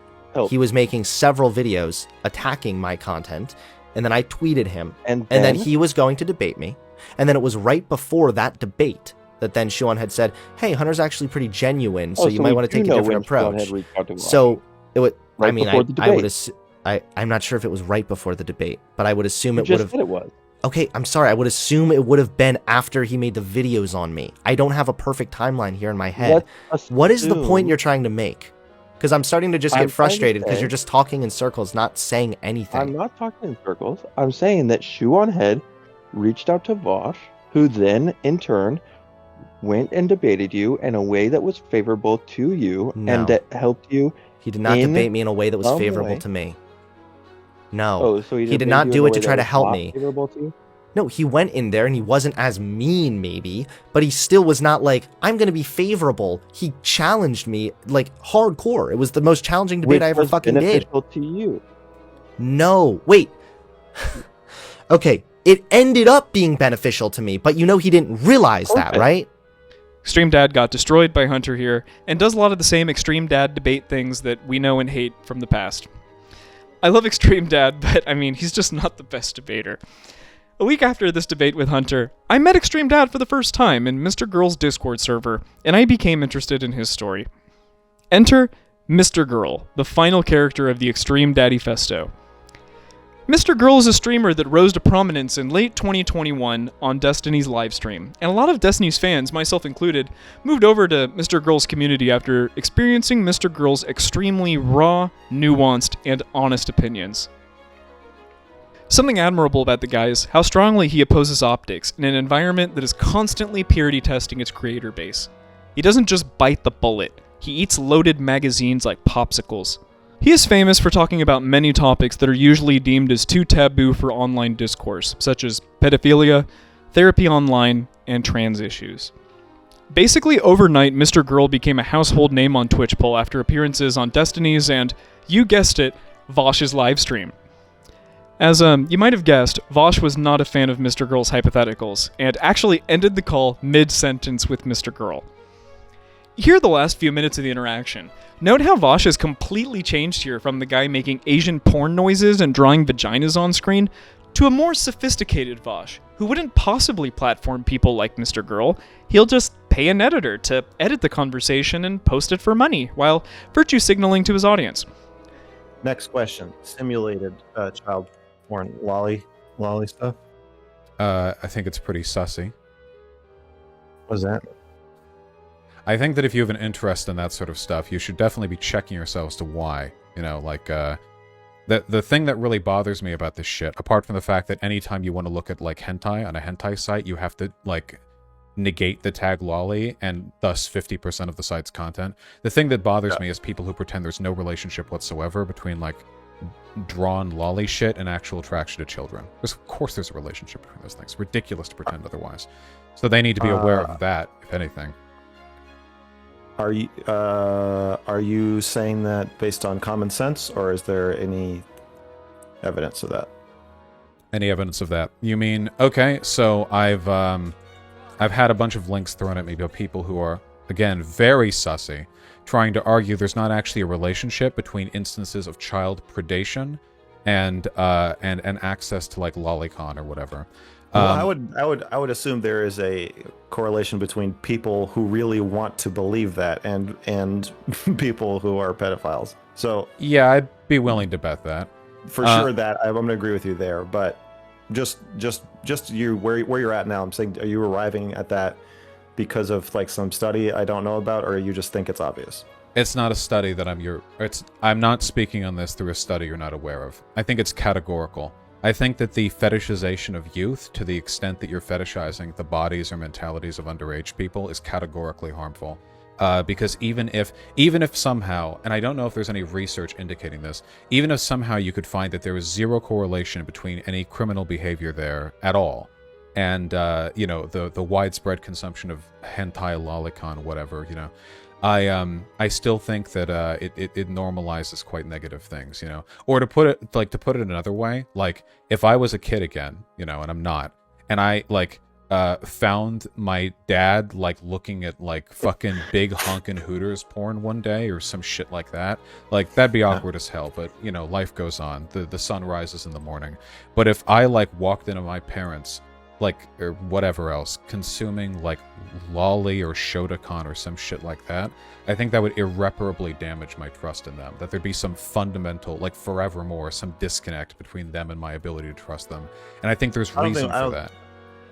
he was making several videos attacking my content, and then I tweeted him, and then he was going to debate me. And then it was right before that debate that then Shoe-on-Head said, hey, Hunter's actually pretty genuine, so you might want to take a different approach. So it would, I'm not sure if it was right before the debate, but I would assume it would have. It was. Okay, I'm sorry. I would assume it would have been after he made the videos on me. I don't have a perfect timeline here in my head. What is the point you're trying to make? Because I'm starting to just get frustrated because you're just talking in circles, not saying anything. I'm not talking in circles. I'm saying that Shoe-on-Head reached out to Vaush, who then, in turn, went and debated you in a way that was favorable to you and that helped you. He did not debate me in a way that was favorable to me. No. So he did not do it to try to help me. No, he went in there and he wasn't as mean, maybe, but he still was not like, I'm going to be favorable. He challenged me like hardcore. It was the most challenging debate I ever fucking did. To you. No, wait. Okay, it ended up being beneficial to me, but you know he didn't realize that, right? Extreme Dad got destroyed by Hunter here, and does a lot of the same Extreme Dad debate things that we know and hate from the past. I love Extreme Dad, but I mean, he's just not the best debater. A week after this debate with Hunter, I met Extreme Dad for the first time in Mr. Girl's Discord server, and I became interested in his story. Enter Mr. Girl, the final character of the ExtremeDaddyFesto. Mr. Girl is a streamer that rose to prominence in late 2021 on Destiny's livestream, and a lot of Destiny's fans, myself included, moved over to Mr. Girl's community after experiencing Mr. Girl's extremely raw, nuanced, and honest opinions. Something admirable about the guy is how strongly he opposes optics in an environment that is constantly purity testing its creator base. He doesn't just bite the bullet, he eats loaded magazines like popsicles. He is famous for talking about many topics that are usually deemed as too taboo for online discourse, such as pedophilia, therapy online, and trans issues. Basically, overnight, Mr. Girl became a household name on Twitchpol after appearances on Destiny's and, you guessed it, Vaush's livestream. As you might have guessed, Vaush was not a fan of Mr. Girl's hypotheticals, and actually ended the call mid-sentence with Mr. Girl. Hear the last few minutes of the interaction. Note how Vaush has completely changed here from the guy making Asian porn noises and drawing vaginas on screen to a more sophisticated Vaush, who wouldn't possibly platform people like Mr. Girl. He'll just pay an editor to edit the conversation and post it for money, while virtue signaling to his audience. Next question. Simulated child porn lolly stuff? I think it's pretty sussy. What's that? I think that if you have an interest in that sort of stuff, you should definitely be checking yourselves to why. You know, like, the thing that really bothers me about this shit, apart from the fact that anytime you want to look at, like, hentai on a hentai site, you have to, like, negate the tag lolly, and thus 50% of the site's content. The thing that bothers me is people who pretend there's no relationship whatsoever between, like, drawn lolly shit and actual attraction to children. Because, of course, there's a relationship between those things. Ridiculous to pretend otherwise. So they need to be aware of that, if anything. Are you saying that based on common sense, or is there any evidence of that? Any evidence of that? You mean, okay, so I've had a bunch of links thrown at me to people who are again, very sussy, trying to argue there's not actually a relationship between instances of child predation and access to like lolicon or whatever. Well, I would assume there is a correlation between people who really want to believe that and people who are pedophiles. So yeah, I'd be willing to bet that. For sure that I'm going to agree with you there, but just you where you're at now. I'm saying, are you arriving at that because of like some study I don't know about, or you just think it's obvious? It's not a study that I'm not speaking on this through a study you're not aware of. I think it's categorical. I think that the fetishization of youth, to the extent that you're fetishizing the bodies or mentalities of underage people, is categorically harmful. Because even if somehow, and I don't know if there's any research indicating this, even if somehow you could find that there was zero correlation between any criminal behavior there at all, and the widespread consumption of hentai, lolicon, whatever, I still think that it normalizes quite negative things, Or to put it another way, like if I was a kid again, and I'm not, and I found my dad looking at fucking big honkin' Hooters porn one day or some shit like that, that'd be awkward as hell. But life goes on. The sun rises in the morning. But if I walked into my parents or whatever else, consuming lolly or Shotokan or some shit like that, I think that would irreparably damage my trust in them. That there'd be some fundamental, forevermore, some disconnect between them and my ability to trust them. And I think there's reason for that.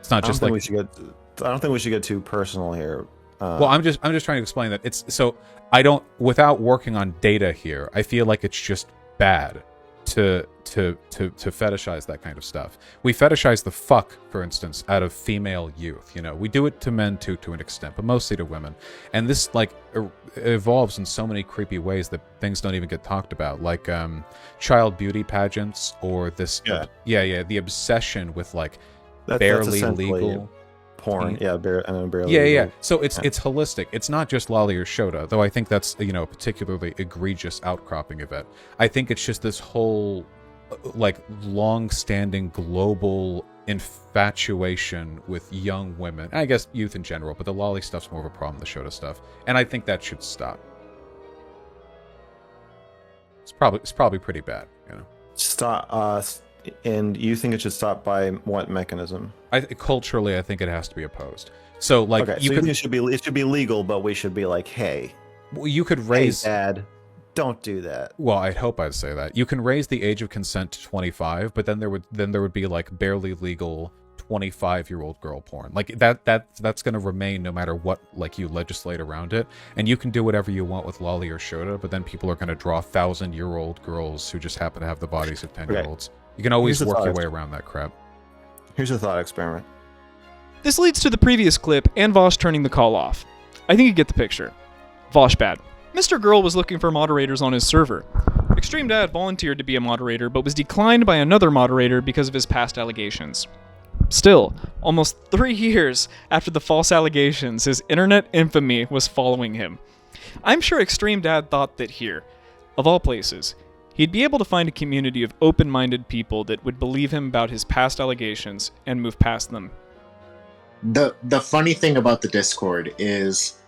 It's not just I don't think we should get too personal here. Well, I'm just trying to explain that it's so I don't, without working on data here, I feel like it's just bad to fetishize that kind of stuff. We fetishize the fuck, for instance, out of female youth. We do it to men too, to an extent, but mostly to women. And this evolves in so many creepy ways that things don't even get talked about, child beauty pageants, or this the obsession with barely legal porn, barely legal. So it's holistic. It's not just lolly or shota, though I think that's a particularly egregious outcropping of it. I think it's just this whole long-standing global infatuation with young women. I guess youth in general, but the lolly stuff's more of a problem than the shota stuff, and I think that should stop. It's probably pretty bad, Stop. And you think it should stop by what mechanism? Culturally, I think it has to be opposed. So, you think it should be legal, but we should be hey, you could raise. Hey, Dad, don't do that. Well, I'd say that you can raise the age of consent to 25, but then there would be barely legal 25-year-old girl porn. That's going to remain no matter what you legislate around it. And you can do whatever you want with lolly or shota, but then people are going to draw 1,000-year-old girls who just happen to have the bodies of 10-year-olds. You can always work your way around that crap. Here's a thought experiment. This leads to the previous clip and Vaush turning the call off. I think you get the picture. Vaush bad. Mr. Girl was looking for moderators on his server. ExtremeDad volunteered to be a moderator, but was declined by another moderator because of his past allegations. Still, almost 3 years after the false allegations, his internet infamy was following him. I'm sure ExtremeDad thought that here, of all places, he'd be able to find a community of open-minded people that would believe him about his past allegations and move past them. The funny thing about the Discord is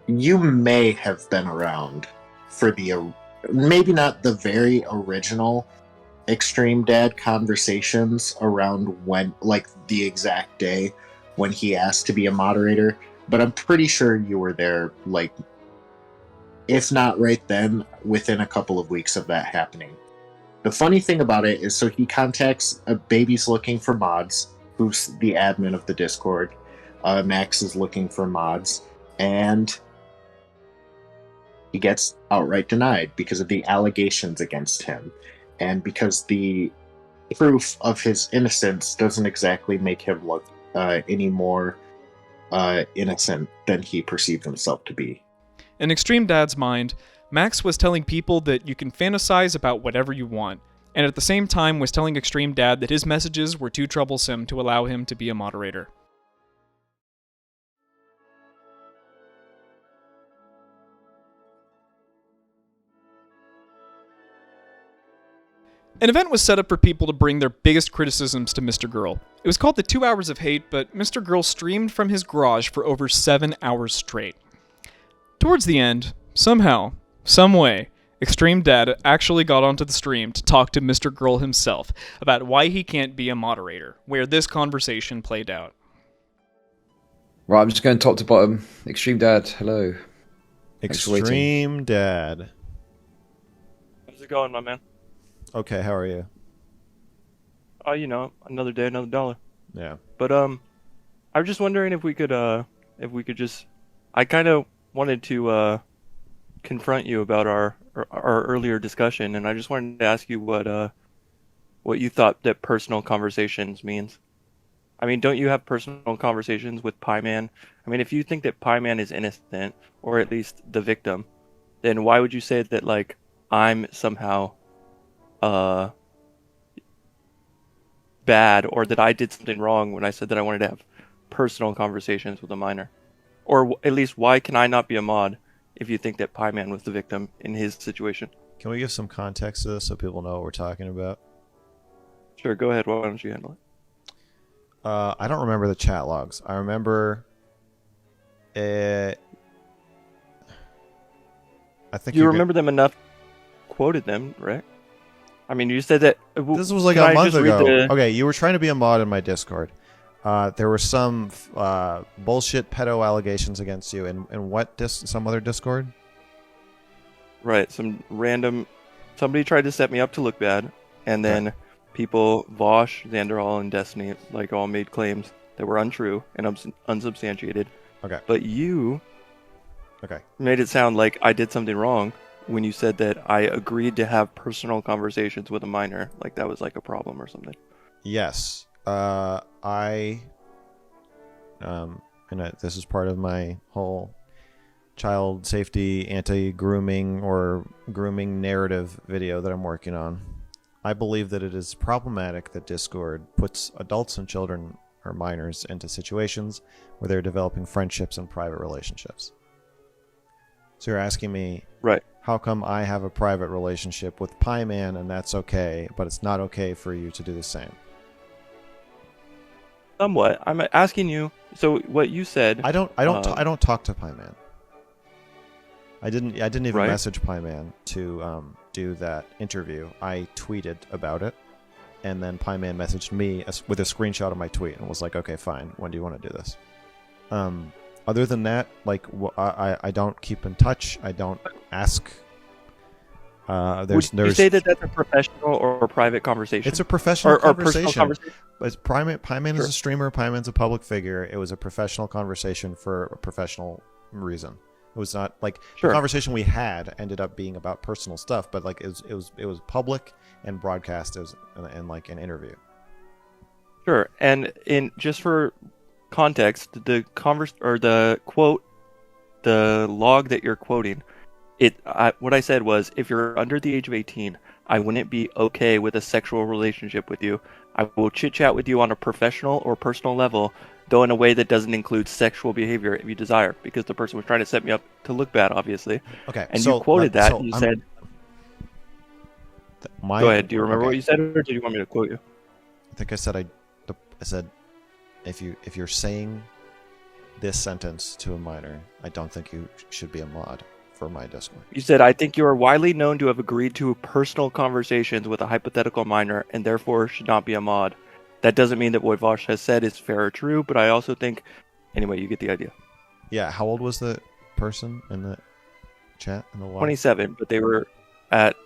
you may have been around for the maybe not the very original ExtremeDad conversations around when the exact day when he asked to be a moderator, but I'm pretty sure you were there if not right then, within a couple of weeks of that happening. The funny thing about it is, so he contacts a Baby's looking for mods, who's the admin of the Discord. Max is looking for mods, and he gets outright denied because of the allegations against him, and because the proof of his innocence doesn't exactly make him look any more innocent than he perceived himself to be. In ExtremeDad's mind, Max was telling people that you can fantasize about whatever you want, and at the same time was telling ExtremeDad that his messages were too troublesome to allow him to be a moderator. An event was set up for people to bring their biggest criticisms to Mr. Girl. It was called the 2 Hours of Hate, but Mr. Girl streamed from his garage for over 7 hours straight. Towards the end, somehow, some way, Extreme Dad actually got onto the stream to talk to Mr. Girl himself about why he can't be a moderator, where this conversation played out. Right, I'm just going top to bottom. Extreme Dad, hello. Thanks for waiting. Extreme Dad. How's it going, my man? Okay, how are you? Oh, you know, another day, another dollar. Yeah. But I was just wondering if we could just, I kind of wanted to confront you about our earlier discussion, and I just wanted to ask you what you thought that personal conversations means. I mean, don't you have personal conversations with Pieman? I mean, if you think that Pieman is innocent, or at least the victim, then why would you say that, like, I'm somehow bad, or that I did something wrong when I said that I wanted to have personal conversations with a minor? Or at least, why can I not be a mod if you think that Pieman was the victim in his situation? Can we give some context to this so people know what we're talking about? Sure, go ahead. Why don't you handle it? I don't remember the chat logs. I remember it. I think you remember them enough. Quoted them, right? I mean, you said that. This was like a month ago. Okay, you were trying to be a mod in my Discord. There were some bullshit pedo allegations against you in what some other Discord? Right, some random. Somebody tried to set me up to look bad, and then people, Vaush, Xanderhall, and Destiny, like, all made claims that were untrue and unsubstantiated. Okay. But you made it sound like I did something wrong when you said that I agreed to have personal conversations with a minor, like that was like a problem or something. Yes. This is part of my whole child safety, anti-grooming, or grooming narrative video that I'm working on. I believe that it is problematic that Discord puts adults and children or minors into situations where they're developing friendships and private relationships. So you're asking me, right? How come I have a private relationship with Pieman and that's okay, but it's not okay for you to do the same? Somewhat. I'm asking you. So what you said. I don't talk to Pieman. I didn't even message Pieman to do that interview. I tweeted about it, and then Pieman messaged me with a screenshot of my tweet and was like, "Okay, fine. When do you want to do this?" Other than that, like, I don't keep in touch. I don't ask. Would you say that that's a professional or a private conversation? It's a professional conversation. Personal conversation. But Pieman is a streamer. Pieman's a public figure. It was a professional conversation for a professional reason. It was not like the conversation we had ended up being about personal stuff, but like it was public and broadcast as and like an interview. Sure, and in just for context, the quote, the log that you're quoting, what I said was, if you're under the age of 18, I wouldn't be okay with a sexual relationship with you. I will chit chat with you on a professional or personal level, though in a way that doesn't include sexual behavior if you desire, because the person was trying to set me up to look bad, obviously. Okay. And you quoted that. You said, go ahead. Do you remember what you said, or do you want me to quote you? I think I said I said if you're saying this sentence to a minor, I don't think you should be a mod for my Discord. You said, I think you are widely known to have agreed to personal conversations with a hypothetical minor and therefore should not be a mod. That doesn't mean that what Vaush has said is fair or true, but I also think... Anyway, you get the idea. Yeah, how old was the person in the chat? In the 27, but they were at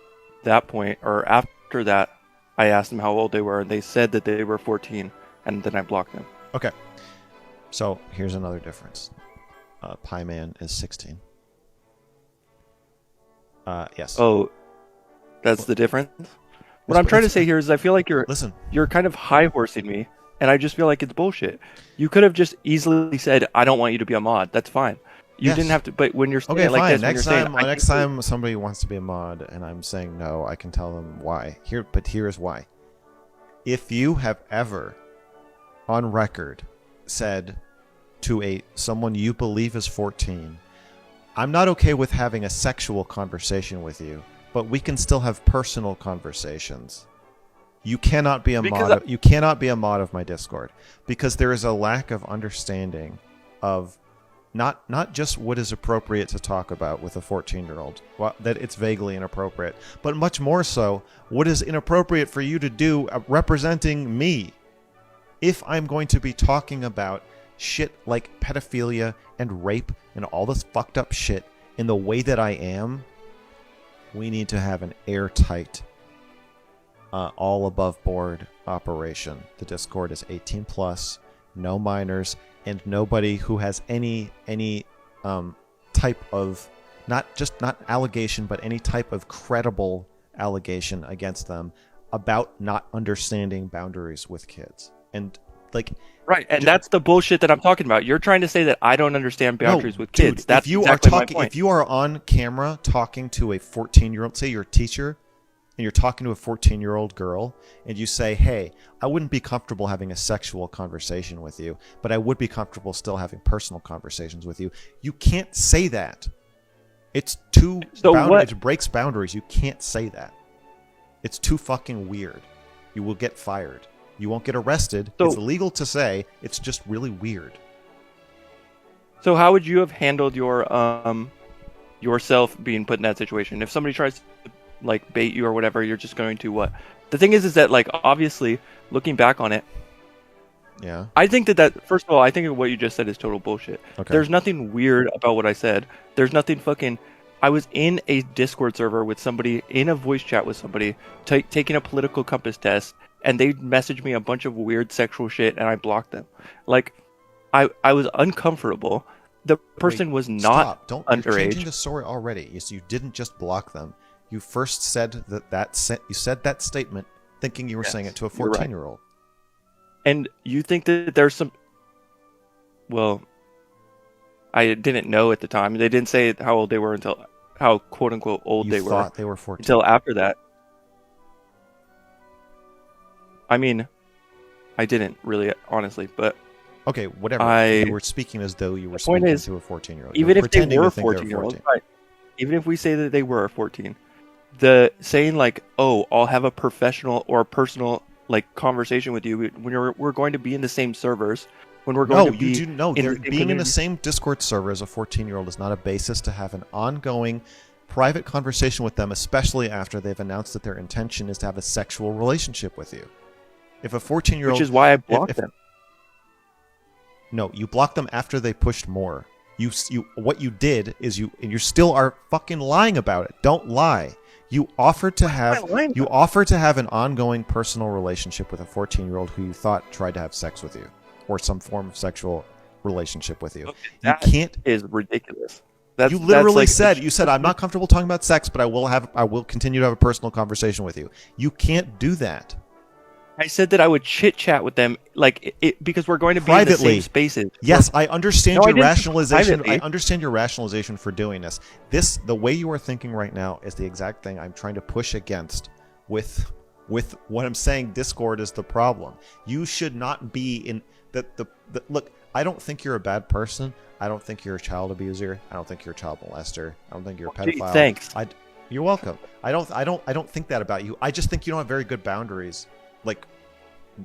that point, or after that, I asked them how old they were, and they said that they were 14, and then I blocked them. Okay. So, here's another difference. Pieman is 16. Yes. Oh, that's the difference? What I'm trying to say here is I feel like you're kind of high-horsing me, and I just feel like it's bullshit. You could have just easily said, I don't want you to be a mod. That's fine. You didn't have to, but when you're saying it like this, next time somebody wants to be a mod and I'm saying no, I can tell them why. Here's why. If you have ever, on record, said to someone you believe is 14, I'm not okay with having a sexual conversation with you, but we can still have personal conversations. You cannot be a Because mod. You cannot be a mod of my Discord because there is a lack of understanding of not just what is appropriate to talk about with a 14-year-old, well, that it's vaguely inappropriate, but much more so what is inappropriate for you to do representing me. If I'm going to be talking about shit like pedophilia and rape and all this fucked up shit in the way that I am, we need to have an airtight, all above board operation. The Discord is 18 plus, no minors, and nobody who has any type of not allegation, but any type of credible allegation against them about not understanding boundaries with kids. And like, right, and that's the bullshit that I'm talking about. You're trying to say that I don't understand boundaries with kids. Dude, That's if you exactly are my talking, point. if you are on camera talking to a 14-year-old, say you're a teacher, and you're talking to a 14-year-old girl, and you say, "Hey, I wouldn't be comfortable having a sexual conversation with you, but I would be comfortable still having personal conversations with you." You can't say that. It's too it breaks boundaries. You can't say that. It's too fucking weird. You will get fired. You won't get arrested. It's illegal to say. It's just really weird. So how would you have handled your yourself being put in that situation? If somebody tries to like bait you or whatever, you're just going to what? The thing is that like obviously looking back on it, yeah, I think that first of all, I think what you just said is total bullshit. Okay. There's nothing weird about what I said. There's nothing fucking. I was in a Discord server with somebody, in a voice chat with somebody, taking a political compass test, and they messaged me a bunch of weird sexual shit, and I blocked them. Like, I was uncomfortable. The person was not Stop. underage. You're changing the story already. You didn't just block them. You first said you said that statement thinking you were saying it to a 14-year-old. And you think that there's some... Well, I didn't know at the time. They didn't say how old they were until... How quote-unquote old they were. You thought they were 14. Until after that. I mean, I didn't really, honestly, but... Okay, whatever. You were speaking as though you were speaking to a 14-year-old. Even if they were 14-year-olds, right? Even if we say that they were 14, the saying like, "Oh, I'll have a professional or a personal like conversation with you when we're going to be in the same servers, when we're going to be being in the same Discord server as a 14-year-old is not a basis to have an ongoing private conversation with them, especially after they've announced that their intention is to have a sexual relationship with you. If a 14-year-old, which is why I blocked them. No, you blocked them after they pushed more. What you did is you still are fucking lying about it. Don't lie. You offered to have an ongoing personal relationship with a 14-year-old who you thought tried to have sex with you or some form of sexual relationship with you. Okay, you can't. Is ridiculous. You literally said I'm not comfortable talking about sex, but I will continue to have a personal conversation with you. You can't do that. I said that I would chit chat with them, like because we're going to be privately. in the same spaces. Yes, I understand your rationalization. Privately. I understand your rationalization for doing this. The way you are thinking right now is the exact thing I'm trying to push against with what I'm saying. Discord is the problem. You should not be in the look. I don't think you're a bad person. I don't think you're a child abuser. I don't think you're a child molester. I don't think you're a pedophile. Thanks. You're welcome. I don't think that about you. I just think you don't have very good boundaries. Like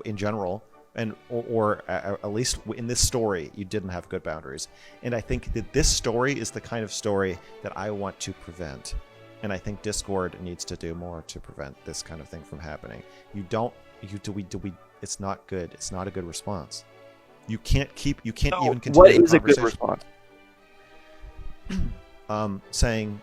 in general, and or at least in this story, you didn't have good boundaries. And I think that this story is the kind of story that I want to prevent. And I think Discord needs to do more to prevent this kind of thing from happening. It's not good. It's not a good response. You can't even continue what the is a good conversation. response? Saying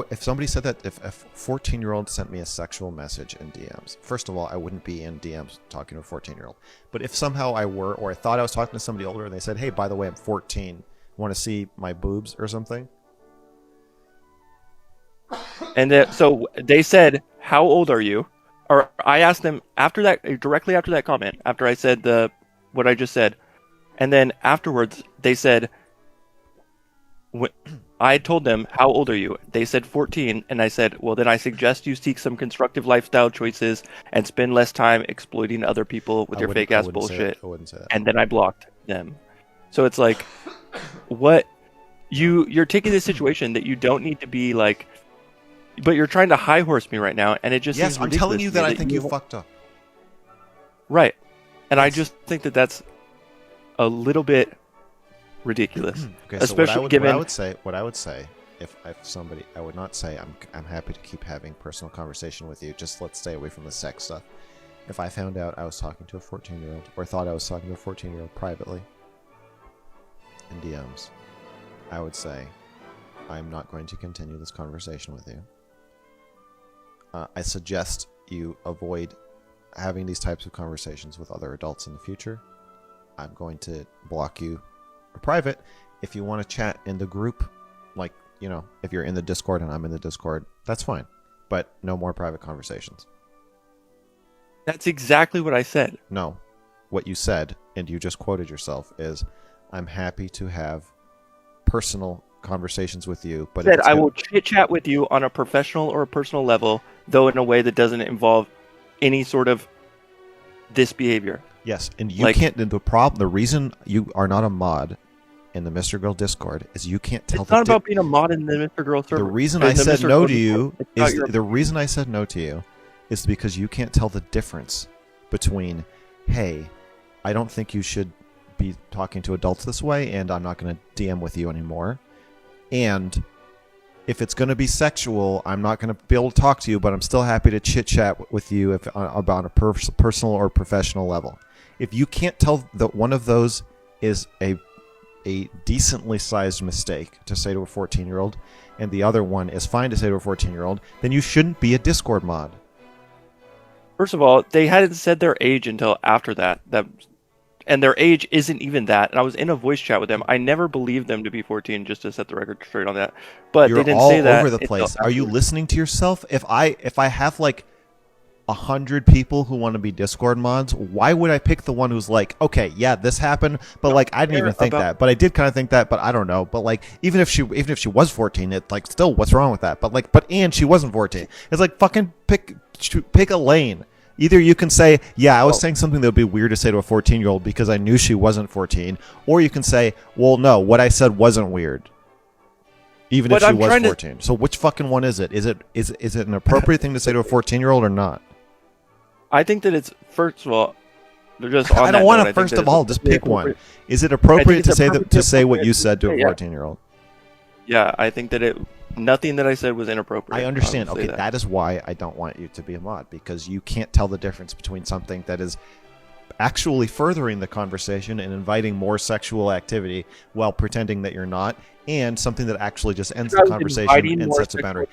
if somebody said that, if a 14-year-old sent me a sexual message in DMs, first of all, I wouldn't be in DMs talking to a 14-year-old. But if somehow I were, or I thought I was talking to somebody older and they said, "Hey, by the way, I'm 14, want to see my boobs or something?" And so they said, "How old are you?" Or I asked them directly after that comment, after I said what I just said, and then afterwards they said, I told them, "How old are you?" They said 14, and I said, "Well, then I suggest you seek some constructive lifestyle choices and spend less time exploiting other people with your fake ass bullshit." I wouldn't say that. And then I blocked them. So it's like, what you're taking this situation that you don't need to be like but you're trying to high horse me right now, and it just Yes, seems I'm telling ridiculous you to that me I think you fucked up. Right, and I just think that that's a little bit ridiculous, Okay, so especially given. what I would say, if somebody, I would not say I'm happy to keep having personal conversation with you. Just let's stay away from the sex stuff. If I found out I was talking to a 14-year-old, or thought I was talking to a 14-year-old privately in DMs, I would say I'm not going to continue this conversation with you. I suggest you avoid having these types of conversations with other adults in the future. I'm going to block you private. If you want to chat in the group, like, you know, if you're in the Discord and I'm in the Discord, that's fine. But no more private conversations. That's exactly what I said. No. What you said, and you just quoted yourself, is I'm happy to have personal conversations with you, but I will chit-chat with you on a professional or a personal level, though in a way that doesn't involve any sort of this behavior. Yes, and you can't. The reason you are not a mod in the Mr. Girl Discord is you can't tell. It's not about being a mod in the Mr. Girl server. The reason I said no to you is the reason I said no to you is because you can't tell the difference between, hey, I don't think you should be talking to adults this way, and I'm not going to DM with you anymore, and if it's going to be sexual, I'm not going to be able to talk to you, but I'm still happy to chit-chat with you about a personal or professional level. If you can't tell that one of those is a decently sized mistake to say to a 14-year-old, and the other one is fine to say to a 14-year-old, then you shouldn't be a Discord mod. First of all, they hadn't said their age until after that. And their age isn't even that. And I was in a voice chat with them. I never believed them to be 14, just to set the record straight on that. But You're they didn't all say that over the place. Are you listening to yourself? If I have like 100 people who want to be Discord mods, why would I pick the one who's like, okay, yeah, this happened, but like I didn't even think that, but I did kind of think that, but I don't know. But like even if she was 14, it like still what's wrong with that? But she wasn't 14. It's like fucking pick a lane. Either you can say, yeah, I was saying something that would be weird to say to a 14-year-old because I knew she wasn't 14, or you can say, well, no, what I said wasn't weird, even if she was 14. So which fucking one is it? Is it an appropriate thing to say to a 14-year-old or not? I think that it's, first of all, they're just on I don't want to first of all just pick one. Is it appropriate to say what you said to a 14-year-old? Yeah, I think that nothing that I said was inappropriate. I understand. Okay, that is why I don't want you to be a mod, because you can't tell the difference between something that is actually furthering the conversation and inviting more sexual activity while pretending that you're not, and something that actually just ends the conversation and sets a boundary.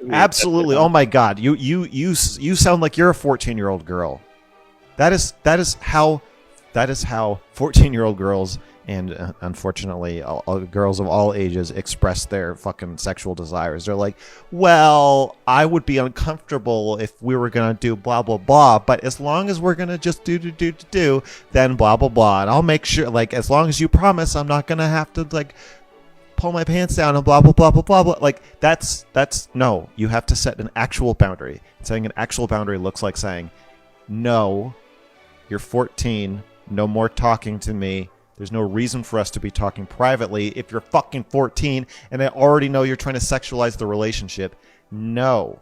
Absolutely. Oh my God, you sound like you're a 14-year-old girl. That is how 14-year-old girls, and unfortunately girls of all ages, express their fucking sexual desires. They're like, well, I would be uncomfortable if we were going to do blah, blah, blah, but as long as we're going to just do, then blah, blah, blah. And I'll make sure, like, as long as you promise I'm not going to have to, like, pull my pants down and blah, blah, blah, blah, blah, blah. Like, that's no. You have to set an actual boundary. Setting an actual boundary looks like saying, no, you're 14, no more talking to me. There's no reason for us to be talking privately if you're fucking 14 and I already know you're trying to sexualize the relationship. No.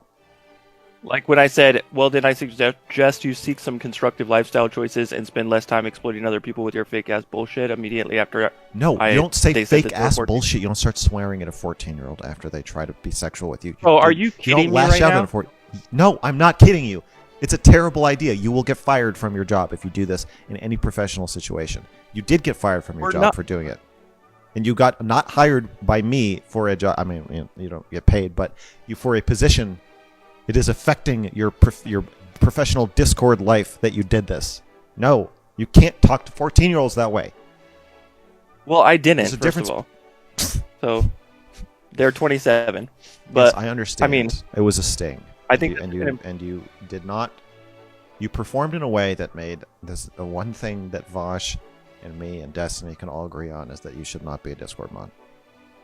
Like when I said, well, then I suggest you seek some constructive lifestyle choices and spend less time exploiting other people with your fake-ass bullshit immediately after. No, you don't say fake-ass bullshit. You don't start swearing at a 14-year-old after they try to be sexual with you. Are you kidding me right now? No, I'm not kidding you. It's a terrible idea. You will get fired from your job if you do this in any professional situation. You did get fired from your job for doing it. And you got not hired by me for a job. I mean, you don't get paid, but you for a position. It is affecting your professional Discord life that you did this. No, you can't talk to 14-year-olds that way. Well, I didn't, first of all. So, they're 27. But, yes, I understand. I mean, it was a sting. I think and you did not. You performed in a way that made this the one thing that Vaush and me and Destiny can all agree on is that you should not be a Discord mod.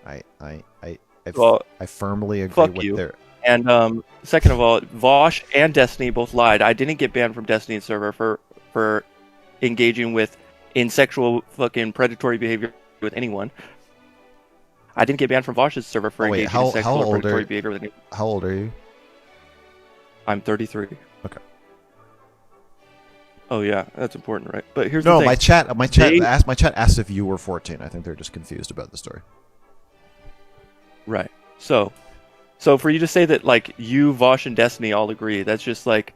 I firmly agree with you. their. And second of all, Vaush and Destiny both lied. I didn't get banned from Destiny's server for engaging in sexual fucking predatory behavior with anyone. I didn't get banned from Vaush's server for engaging in sexual or predatory behavior with anyone. How old are you? I'm 33. Okay. Oh yeah, that's important, right? But here's no, the thing. my chat asked if you were 14. I think they're just confused about the story. Right. So for you to say that like you, Vaush, and Destiny all agree, that's just like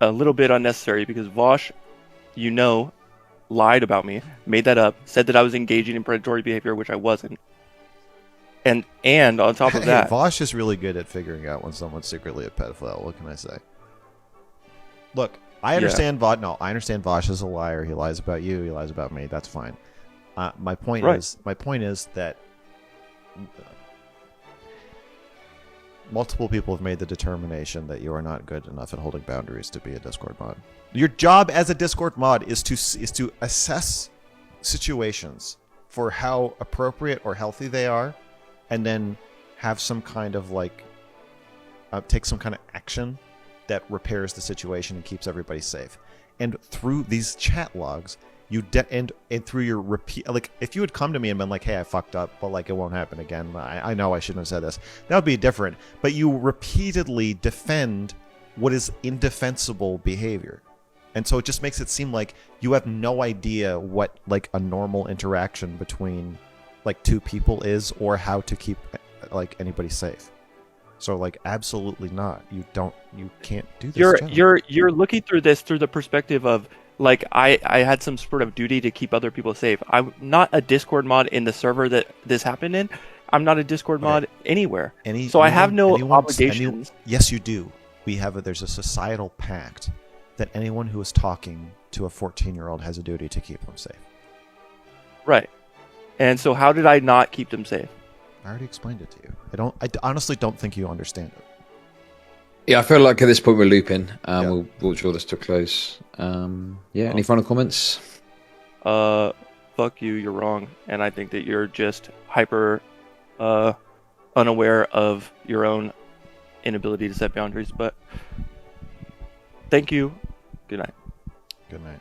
a little bit unnecessary because Vaush, lied about me, made that up, said that I was engaging in predatory behavior, which I wasn't. And on top of that, Vaush is really good at figuring out when someone's secretly a pedophile. What can I say? Look, I understand I understand Vaush is a liar. He lies about you. He lies about me. That's fine. My point is that multiple people have made the determination that you are not good enough at holding boundaries to be a Discord mod. Your job as a Discord mod is to assess situations for how appropriate or healthy they are, and then have some kind of take some kind of action that repairs the situation and keeps everybody safe. And through these chat logs, and through your repeat, if you had come to me and been like, hey, I fucked up, but it won't happen again. I know I shouldn't have said this. That would be different. But you repeatedly defend what is indefensible behavior. And so it just makes it seem like you have no idea what a normal interaction between two people is, or how to keep anybody safe. So absolutely not. You can't do this. You're looking through this through the perspective of I had some sort of duty to keep other people safe. I'm not a Discord mod in the server that this happened in. I'm not a Discord mod anywhere. I have no obligations. Yes, you do. There's a societal pact that anyone who is talking to a 14-year-old has a duty to keep them safe. Right. And so how did I not keep them safe? I already explained it to you. I honestly don't think you understand it. Yeah, I feel like at this point we're looping. We'll draw this to a close. Any final comments? Fuck you, you're wrong. And I think that you're just hyper unaware of your own inability to set boundaries. But thank you. Good night. Good night.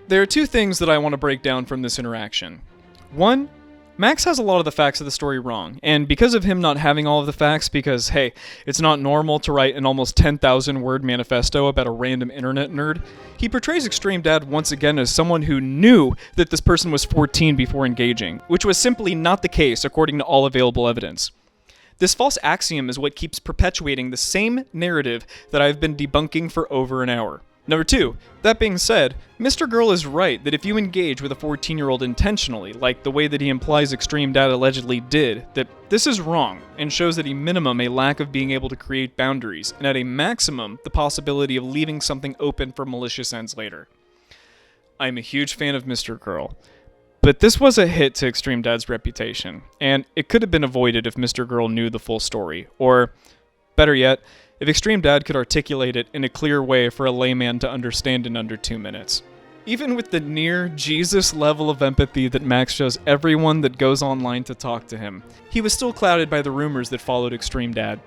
There are two things that I want to break down from this interaction. One, Max has a lot of the facts of the story wrong, and because of him not having all of the facts, because, hey, it's not normal to write an almost 10,000 word manifesto about a random internet nerd, he portrays ExtremeDad once again as someone who knew that this person was 14 before engaging, which was simply not the case according to all available evidence. This false axiom is what keeps perpetuating the same narrative that I've been debunking for over an hour. Number two, that being said, Mr. Girl is right that if you engage with a 14-year-old intentionally, like the way that he implies ExtremeDad allegedly did, that this is wrong, and shows at a minimum a lack of being able to create boundaries, and at a maximum, the possibility of leaving something open for malicious ends later. I'm a huge fan of Mr. Girl, but this was a hit to ExtremeDad's reputation, and it could have been avoided if Mr. Girl knew the full story, or, better yet, if ExtremeDad could articulate it in a clear way for a layman to understand in under 2 minutes. Even with the near Jesus level of empathy that Max shows everyone that goes online to talk to him, he was still clouded by the rumors that followed ExtremeDad.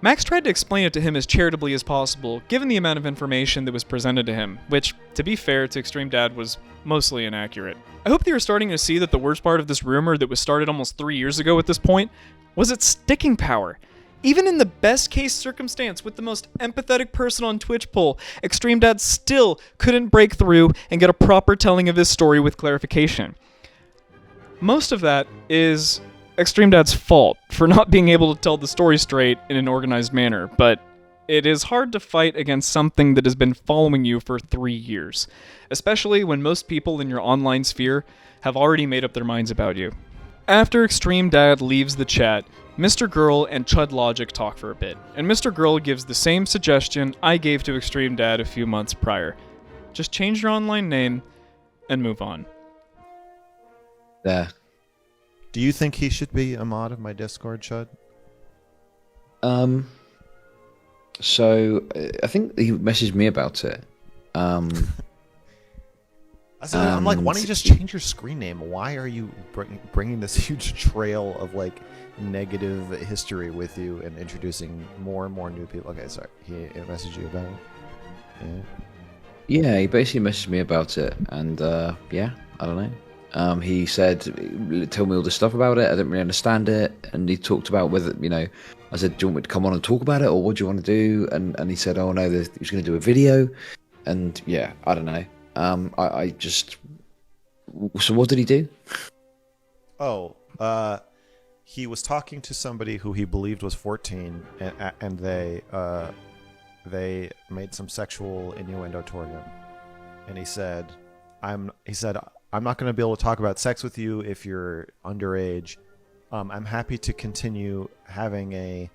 Max tried to explain it to him as charitably as possible, given the amount of information that was presented to him, which, to be fair to ExtremeDad, was mostly inaccurate. I hope that you're starting to see that the worst part of this rumor that was started almost 3 years ago at this point was its sticking power. Even in the best case circumstance with the most empathetic person on Twitchpol, ExtremeDad still couldn't break through and get a proper telling of his story with clarification. Most of that is ExtremeDad's fault for not being able to tell the story straight in an organized manner, but it is hard to fight against something that has been following you for 3 years, especially when most people in your online sphere have already made up their minds about you. After ExtremeDad leaves the chat, Mr. Girl and Chud Logic talk for a bit, and Mr. Girl gives the same suggestion I gave to ExtremeDad a few months prior. Just change your online name and move on. There. Do you think he should be a mod of my Discord, Chud? So I think he messaged me about it. I'm like, why don't you just change your screen name? Why are you bringing this huge trail of negative history with you and introducing more and more new people? Okay, sorry. He messaged you about it? Yeah, he basically messaged me about it, and I don't know. He said, tell me all this stuff about it, I didn't really understand it, and he talked about whether, I said, do you want me to come on and talk about it, or what do you want to do? And he said, oh no, he's going to do a video. And yeah, I don't know. I just... So what did he do? Oh, he was talking to somebody who he believed was 14, and they made some sexual innuendo toward him. And he said, I'm not going to be able to talk about sex with you if you're underage. I'm happy to continue having a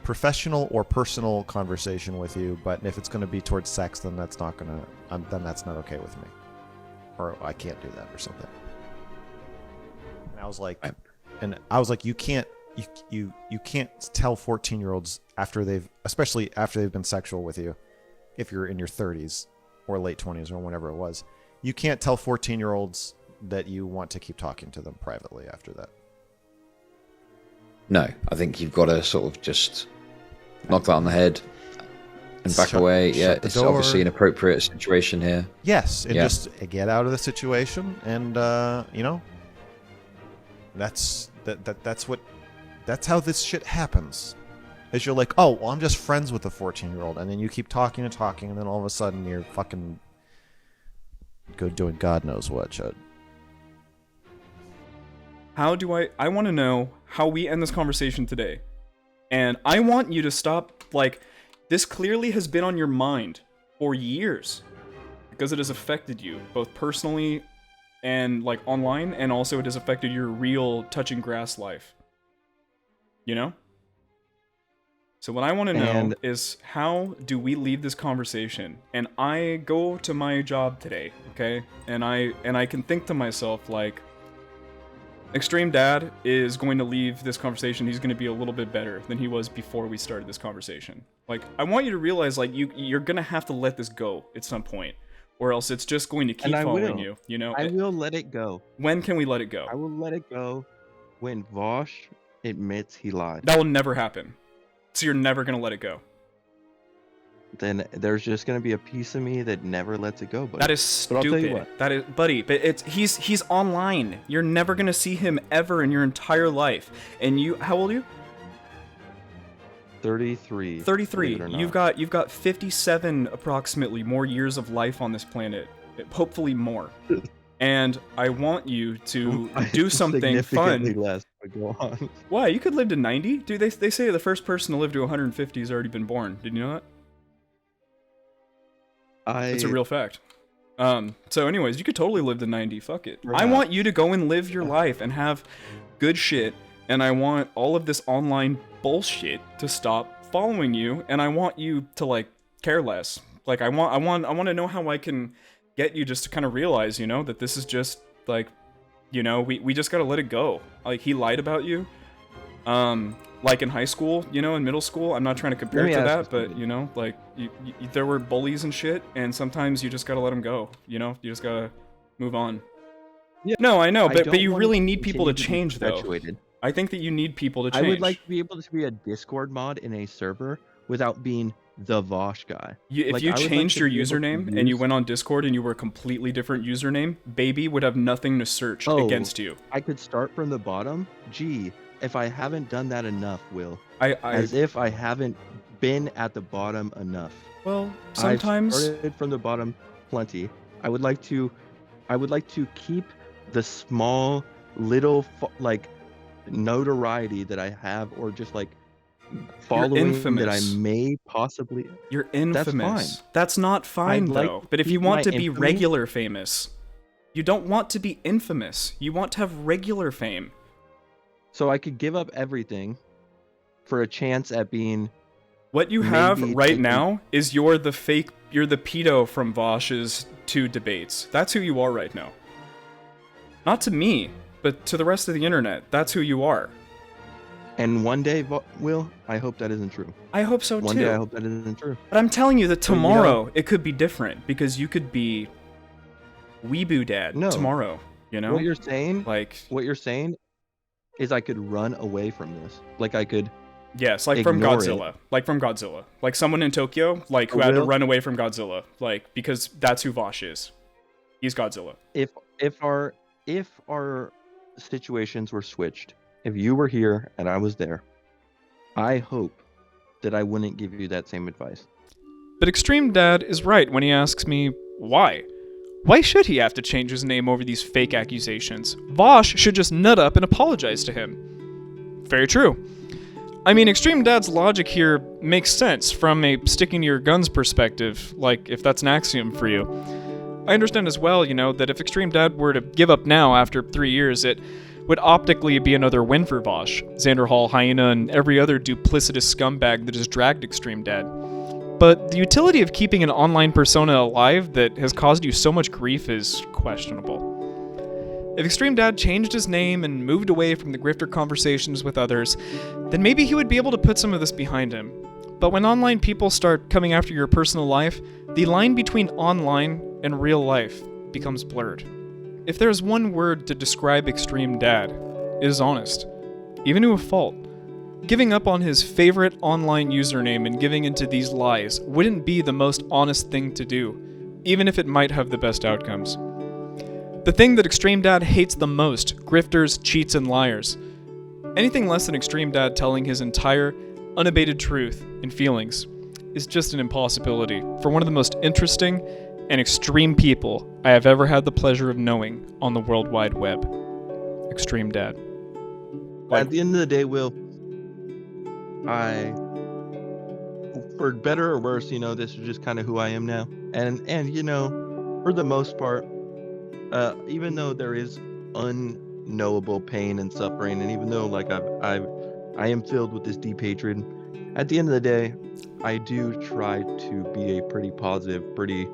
professional or personal conversation with you, but if it's going to be towards sex, then that's not okay with me, or I can't do that or something. And I was like, you can't tell 14-year-olds especially after they've been sexual with you, if you're in your 30s or late 20s or whenever it was, you can't tell 14-year-olds that you want to keep talking to them privately after that. No, I think you've got to sort of just knock that on the head and back away. Yeah, it's obviously an appropriate situation here. Yes, and just get out of the situation, and that's how this shit happens. Is you're like, oh, well, I'm just friends with a 14-year-old, and then you keep talking and talking, and then all of a sudden you're fucking doing God knows what shit. How do I want to know how we end this conversation today. And I want you to stop, this clearly has been on your mind for years. Because it has affected you, both personally and, online, and also it has affected your real touching grass life. You know? So what I want to know is, how do we leave this conversation? And I go to my job today, okay? And I can think to myself, Extreme Dad is going to leave this conversation. He's going to be a little bit better than he was before we started this conversation. I want you to realize, you're going to have to let this go at some point, or else it's just going to keep following you. You know, I will let it go. When can we let it go? I will let it go when Vaush admits he lied. That will never happen. So you're never going to let it go. Then there's just going to be a piece of me that never lets it go. Buddy. That is stupid. That is, buddy. But he's online. You're never going to see him ever in your entire life. And how old are you? 33. 33. You've got 57 approximately more years of life on this planet. Hopefully more. And I want you to do something fun. Less, but go on. Why? You could live to 90? Dude, they say the first person to live to 150 has already been born. Did you know that? It's a real fact. So anyways, you could totally live to 90. Fuck it. I want you to go and live your life and have good shit. And I want all of this online bullshit to stop following you. And I want you to care less. I want to know how I can get you just to kind of realize, that this is just we just gotta let it go. He lied about you. In high school, in middle school, I'm not trying to compare it to that, but, there were bullies and shit, and sometimes you just gotta let them go, You just gotta move on. Yeah. No, I know, but you really need people to change, though. I think that you need people to change. I would like to be able to be a Discord mod in a server without being the Vaush guy. If you changed your username and you went on Discord and you were a completely different username, Baby would have nothing to search against you. I could start from the bottom? Gee. If I haven't done that enough, Will. As if I haven't been at the bottom enough. Well, sometimes I've started from the bottom plenty. I would like to keep the small little notoriety that I have, or just following that I may possibly. You're infamous. That's fine. That's not fine though. But if you want to be regular famous, you don't want to be infamous. You want to have regular fame. So I could give up everything for a chance at being. What you have right now is you're the pedo from Vaush's 2 debates. That's who you are right now. Not to me, but to the rest of the internet. That's who you are. And one day, Will, I hope that isn't true. I hope so too. One day I hope that isn't true. But I'm telling you that tomorrow it could be different, because you could be Weeboo Dad tomorrow, What you're saying? What you're saying is I could run away from this. I could. Yes, from Godzilla. From Godzilla. Someone in Tokyo, who had to run away from Godzilla. Because that's who Vaush is. He's Godzilla. If our situations were switched, if you were here and I was there, I hope that I wouldn't give you that same advice. But Extreme Dad is right when he asks me, why? Why should he have to change his name over these fake accusations? Vaush should just nut up and apologize to him. Very true. I mean, Extreme Dad's logic here makes sense from a sticking to your guns perspective, like if that's an axiom for you. I understand as well, that if Extreme Dad were to give up now after 3 years, it would optically be another win for Vaush, Xanderhall, Highyena, and every other duplicitous scumbag that has dragged Extreme Dad. But the utility of keeping an online persona alive that has caused you so much grief is questionable. If Extreme Dad changed his name and moved away from the grifter conversations with others, then maybe he would be able to put some of this behind him. But when online people start coming after your personal life, the line between online and real life becomes blurred. If there's one word to describe Extreme Dad, it is honest, even to a fault. Giving up on his favorite online username and giving into these lies wouldn't be the most honest thing to do, even if it might have the best outcomes. The thing that Extreme Dad hates the most, grifters, cheats, and liars. Anything less than Extreme Dad telling his entire, unabated truth and feelings is just an impossibility for one of the most interesting and extreme people I have ever had the pleasure of knowing on the World Wide Web. Extreme Dad. At the end of the day, Will, for better or worse, this is just kind of who I am now. And for the most part, even though there is unknowable pain and suffering, and even though I am filled with this deep hatred, at the end of the day, I do try to be a pretty positive, pretty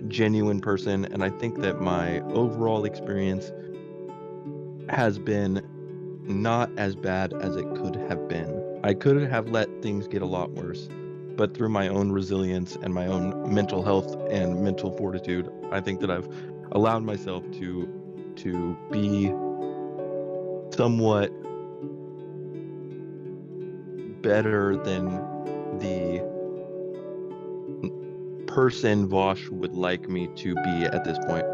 genuine person, and I think that my overall experience has been not as bad as it could have been. I could have let things get a lot worse, but through my own resilience and my own mental health and mental fortitude, I think that I've allowed myself to be somewhat better than the person Vaush would like me to be at this point.